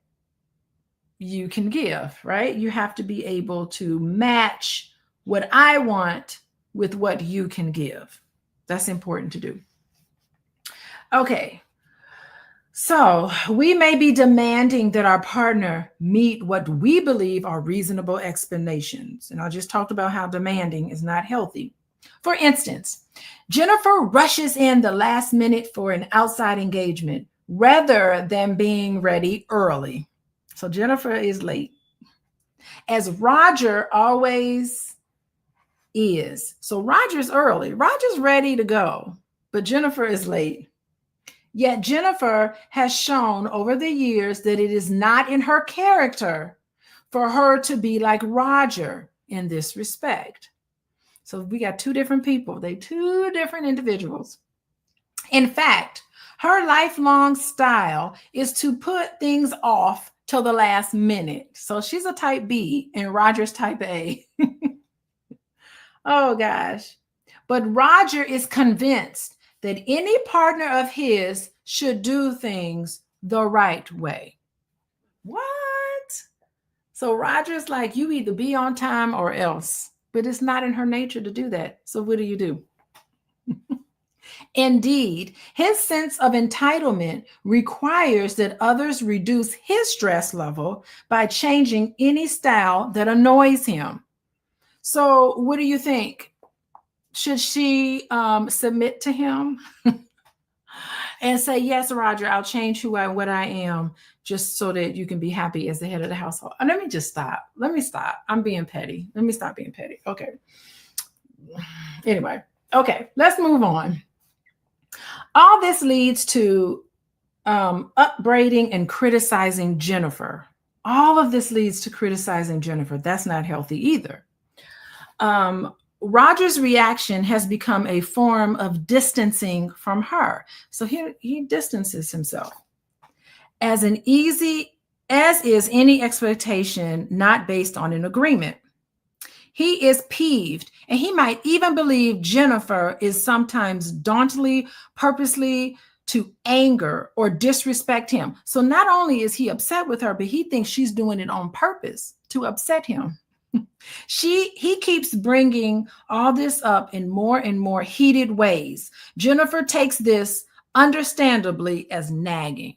you can give, right? You have to be able to match what I want with what you can give. That's important to do. Okay. So we may be demanding that our partner meet what we believe are reasonable explanations. And I just talked about how demanding is not healthy. For instance, Jennifer rushes in the last minute for an outside engagement rather than being ready early. So Jennifer is late, as Roger always is. So Roger's early. Roger's ready to go, but Jennifer is late. Yet Jennifer has shown over the years that it is not in her character for her to be like Roger in this respect. So we got two different people. They're two different individuals. In fact, her lifelong style is to put things off till the last minute. So she's a type B and Roger's type A. Oh gosh. But Roger is convinced that any partner of his should do things the right way. What? So Roger's like, you either be on time or else, but it's not in her nature to do that. So what do? Indeed, his sense of entitlement requires that others reduce his stress level by changing any style that annoys him. So what do you think? Should she submit to him and say, yes, Roger, I'll change what I am just so that you can be happy as the head of the household? And let me just stop. Let me stop. I'm being petty. Let me stop being petty. Okay. Anyway, okay, let's move on. All this leads to upbraiding and criticizing Jennifer. All of this leads to criticizing Jennifer. That's not healthy either. Roger's reaction has become a form of distancing from her. So he distances himself. As is any expectation not based on an agreement. He is peeved, and he might even believe Jennifer is sometimes dauntingly, purposely to anger or disrespect him. So not only is he upset with her, but he thinks she's doing it on purpose to upset him. He keeps bringing all this up in more and more heated ways. Jennifer takes this understandably as nagging.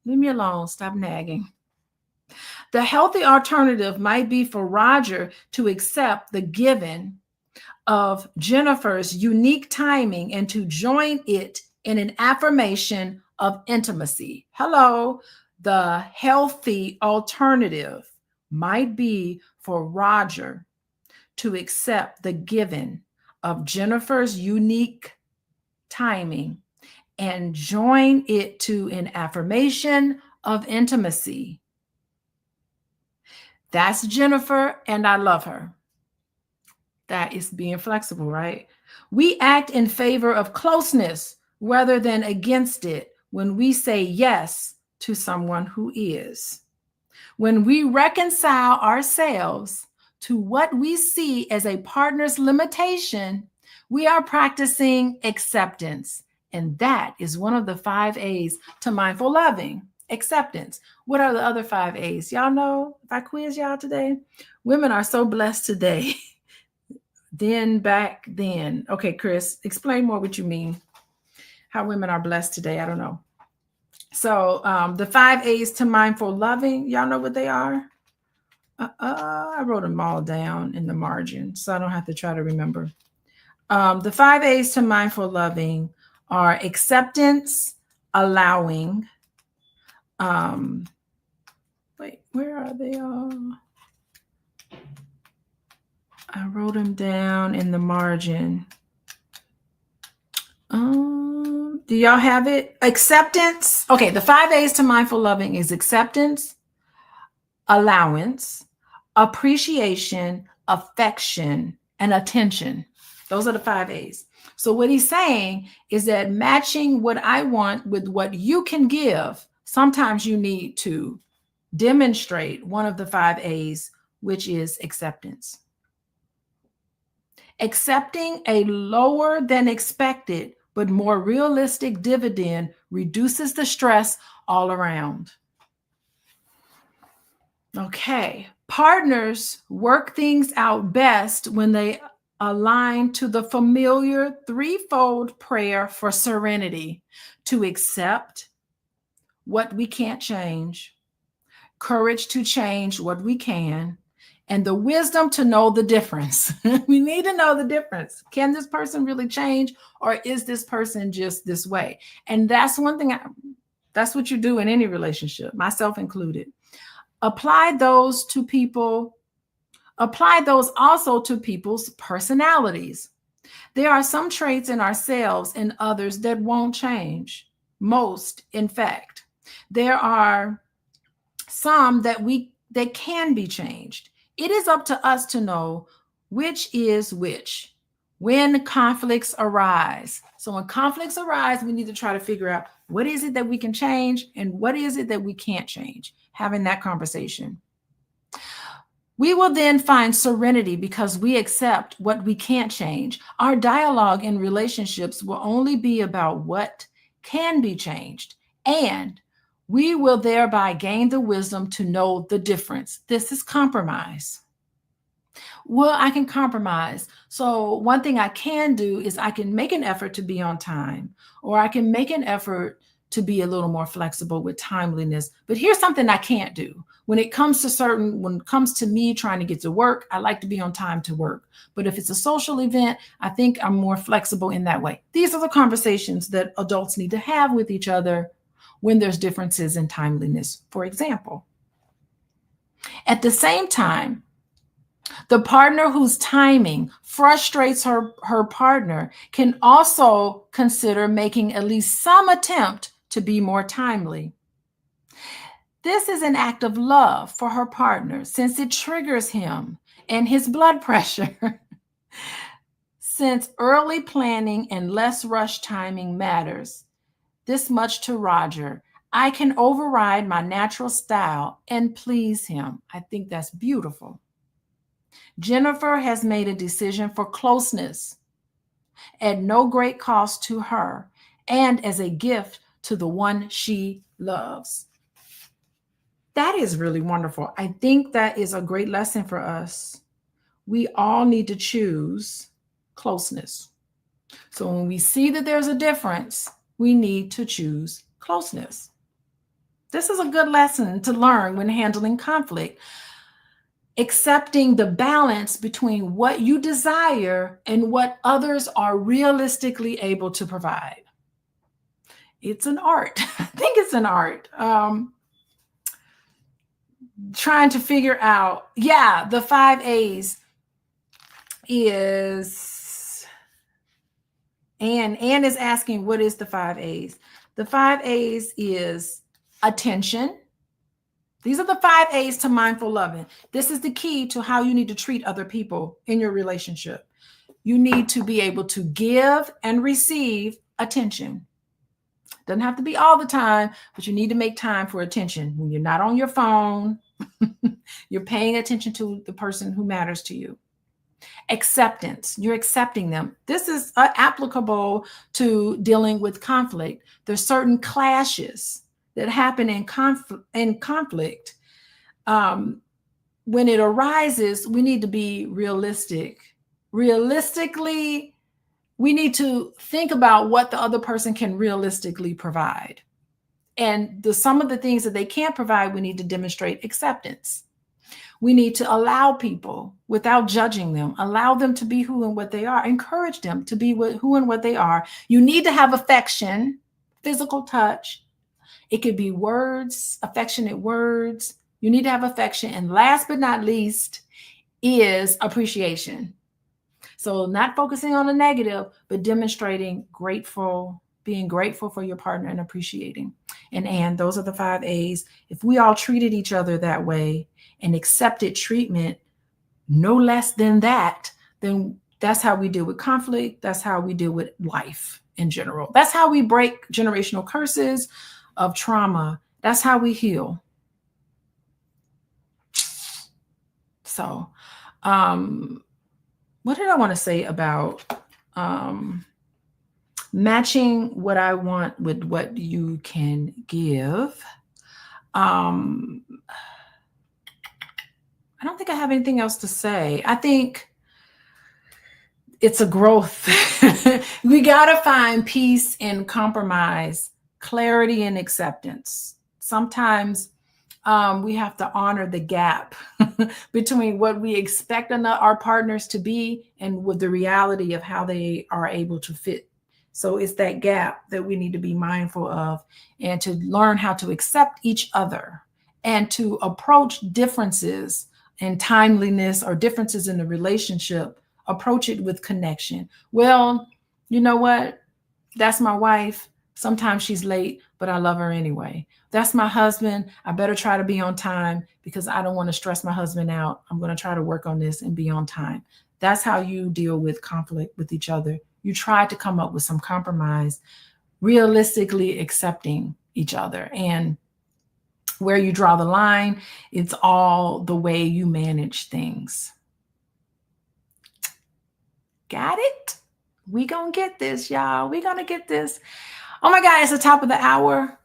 Leave me alone. Stop nagging. The healthy alternative might be for Roger to accept the given of Jennifer's unique timing and to join it in an affirmation of intimacy. Hello. The healthy alternative might be for Roger to accept the given of Jennifer's unique timing and join it to an affirmation of intimacy. That's Jennifer, and I love her. That is being flexible, right? We act in favor of closeness rather than against it when we say yes to someone who is. When we reconcile ourselves to what we see as a partner's limitation, we are practicing acceptance. And that is one of the 5 A's to mindful loving. Acceptance. What are the other 5 A's? Y'all know, if I quiz y'all today, women are so blessed today. Back then. Okay, Chris, explain more what you mean. How women are blessed today. I don't know. So the 5 A's to mindful loving, y'all know what they are? I wrote them all down in the margin, so I don't have to try to remember. The 5 A's to mindful loving are acceptance, allowing. Wait, where are they all? I wrote them down in the margin. Do y'all have it? Acceptance. Okay, the 5 A's to mindful loving is acceptance, allowance, appreciation, affection, and attention. Those are the 5 A's. So what he's saying is that matching what I want with what you can give, sometimes you need to demonstrate one of the 5 A's, which is acceptance. Accepting a lower than expected but more realistic dividend reduces the stress all around. Okay, partners work things out best when they align to the familiar 3-fold prayer for serenity: to accept what we can't change, courage to change what we can, and the wisdom to know the difference. We need to know the difference. Can this person really change, or is this person just this way? And that's one thing, that's what you do in any relationship, myself included. Apply those also to people's personalities. There are some traits in ourselves and others that won't change. Most, in fact. There are some that can be changed. It is up to us to know which is which when conflicts arise. So when conflicts arise, we need to try to figure out what is it that we can change and what is it that we can't change. Having that conversation. We will then find serenity because we accept what we can't change. Our dialogue in relationships will only be about what can be changed and We will thereby gain the wisdom to know the difference. This is compromise. Well, I can compromise. So one thing I can do is I can make an effort to be on time, or I can make an effort to be a little more flexible with timeliness. But here's something I can't do. When it comes to me trying to get to work, I like to be on time to work. But if it's a social event, I think I'm more flexible in that way. These are the conversations that adults need to have with each other when there's differences in timeliness, for example. At the same time, the partner whose timing frustrates her partner can also consider making at least some attempt to be more timely. This is an act of love for her partner since it triggers him and his blood pressure. Since early planning and less rush timing matters this much to Roger, I can override my natural style and please him. I think that's beautiful. Jennifer has made a decision for closeness at no great cost to her and as a gift to the one she loves. That is really wonderful. I think that is a great lesson for us. We all need to choose closeness. So when we see that there's a difference, we need to choose closeness. This is a good lesson to learn when handling conflict. Accepting the balance between what you desire and what others are realistically able to provide. It's an art. I think it's an art. Trying to figure out, the 5 A's is, Anne is asking, what is the 5 A's? The 5 A's is attention. These are the 5 A's to mindful loving. This is the key to how you need to treat other people in your relationship. You need to be able to give and receive attention. Doesn't have to be all the time, but you need to make time for attention. When you're not on your phone, you're paying attention to the person who matters to you. Acceptance, you're accepting them. This is applicable to dealing with conflict. There's certain clashes that happen in conflict. When it arises, we need to be realistic. Realistically, we need to think about what the other person can realistically provide. And some of the things that they can't provide, we need to demonstrate acceptance. We need to allow people without judging them, allow them to be who and what they are, encourage them to be who and what they are. You need to have affection, physical touch. It could be words, affectionate words. You need to have affection. And last but not least is appreciation. So not focusing on the negative, but demonstrating being grateful for your partner and appreciating. And those are the 5 A's. If we all treated each other that way and accepted treatment no less than that, then that's how we deal with conflict. That's how we deal with life in general. That's how we break generational curses of trauma. That's how we heal. So, what did I want to say about matching what I want with what you can give? I don't think I have anything else to say. I think it's a growth. We got to find peace and compromise, clarity and acceptance. Sometimes we have to honor the gap between what we expect our partners to be and with the reality of how they are able to fit. So it's that gap that we need to be mindful of and to learn how to accept each other and to approach differences in timeliness or differences in the relationship, approach it with connection. Well, you know what? That's my wife. Sometimes she's late, but I love her anyway. That's my husband. I better try to be on time because I don't want to stress my husband out. I'm going to try to work on this and be on time. That's how you deal with conflict with each other. You try to come up with some compromise, realistically accepting each other. And where you draw the line, it's all the way you manage things. Got it? We gonna get this, y'all. We gonna get this. Oh my God, it's the top of the hour.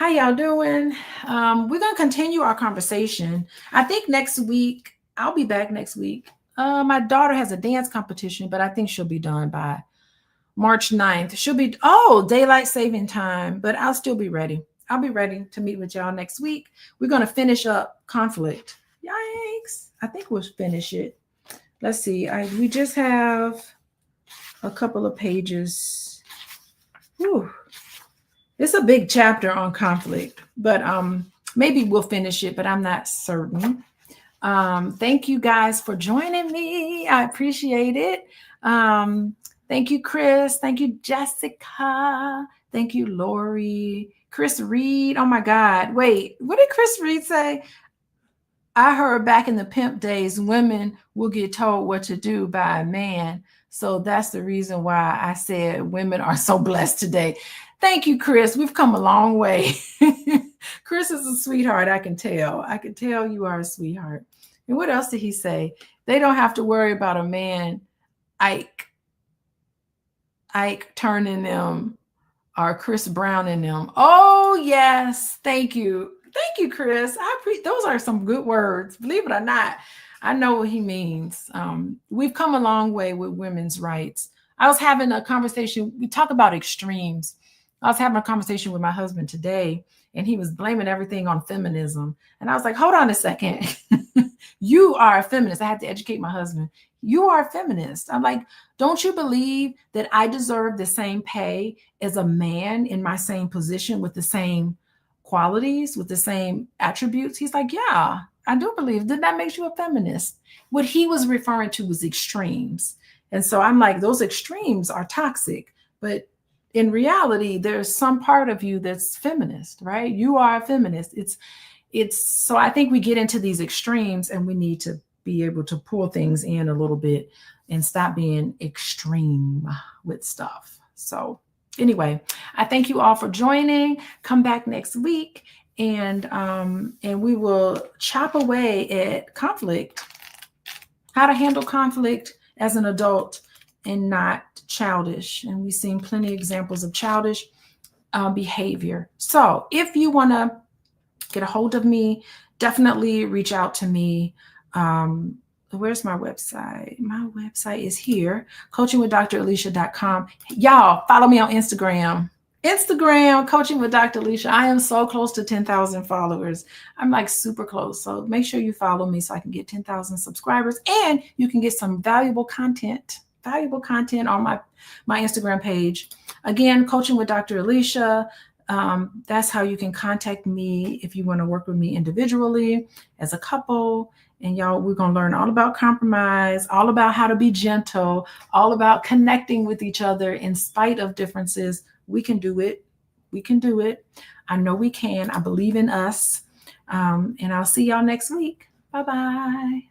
How y'all doing? We're going to continue our conversation. I think next week, I'll be back next week. My daughter has a dance competition, but I think she'll be done by March 9th. She'll be, daylight saving time, but I'll still be ready. I'll be ready to meet with y'all next week. We're going to finish up conflict. Yikes. I think we'll finish it. Let's see. We just have a couple of pages. Whew. It's a big chapter on conflict, but maybe we'll finish it, but I'm not certain. Thank you guys for joining me. I appreciate it. Thank you, Chris. Thank you, Jessica. Thank you, Lori. Chris Reed. Oh my God. Wait, what did Chris Reed say? I heard back in the pimp days, women will get told what to do by a man. So that's the reason why I said women are so blessed today. Thank you, Chris. We've come a long way. Chris is a sweetheart. I can tell. I can tell you are a sweetheart. And what else did he say? They don't have to worry about a man, Ike turning them or Chris Brown in them. Oh, yes. Thank you. Thank you, Chris. Those are some good words. Believe it or not, I know what he means. We've come a long way with women's rights. I was having a conversation. We talk about extremes. I was having a conversation with my husband today, and he was blaming everything on feminism. And I was like, hold on a second. You are a feminist. I had to educate my husband. You are a feminist. I'm like, don't you believe that I deserve the same pay as a man in my same position with the same qualities, with the same attributes? He's like, yeah, I do believe. Then that makes you a feminist. What he was referring to was extremes. And so I'm like, those extremes are toxic. But in reality, there's some part of you that's feminist, right? You are a feminist. So I think we get into these extremes and we need to be able to pull things in a little bit and stop being extreme with stuff. So anyway, I thank you all for joining. Come back next week and we will chop away at conflict, how to handle conflict as an adult and not childish. And we've seen plenty of examples of childish behavior. So if you want to get a hold of me, definitely reach out to me. Where's my website? My website is here, coachingwithdralicia.com. Y'all follow me on Instagram, Coaching with Dr. Alicia. I am so close to 10,000 followers. I'm like super close. So make sure you follow me so I can get 10,000 subscribers and you can get some valuable content on my Instagram page. Again, Coaching with Dr. Alicia. That's how you can contact me if you want to work with me individually, as a couple. And y'all, we're going to learn all about compromise, all about how to be gentle, all about connecting with each other in spite of differences. We can do it. We can do it. I know we can. I believe in us. And I'll see y'all next week. Bye-bye.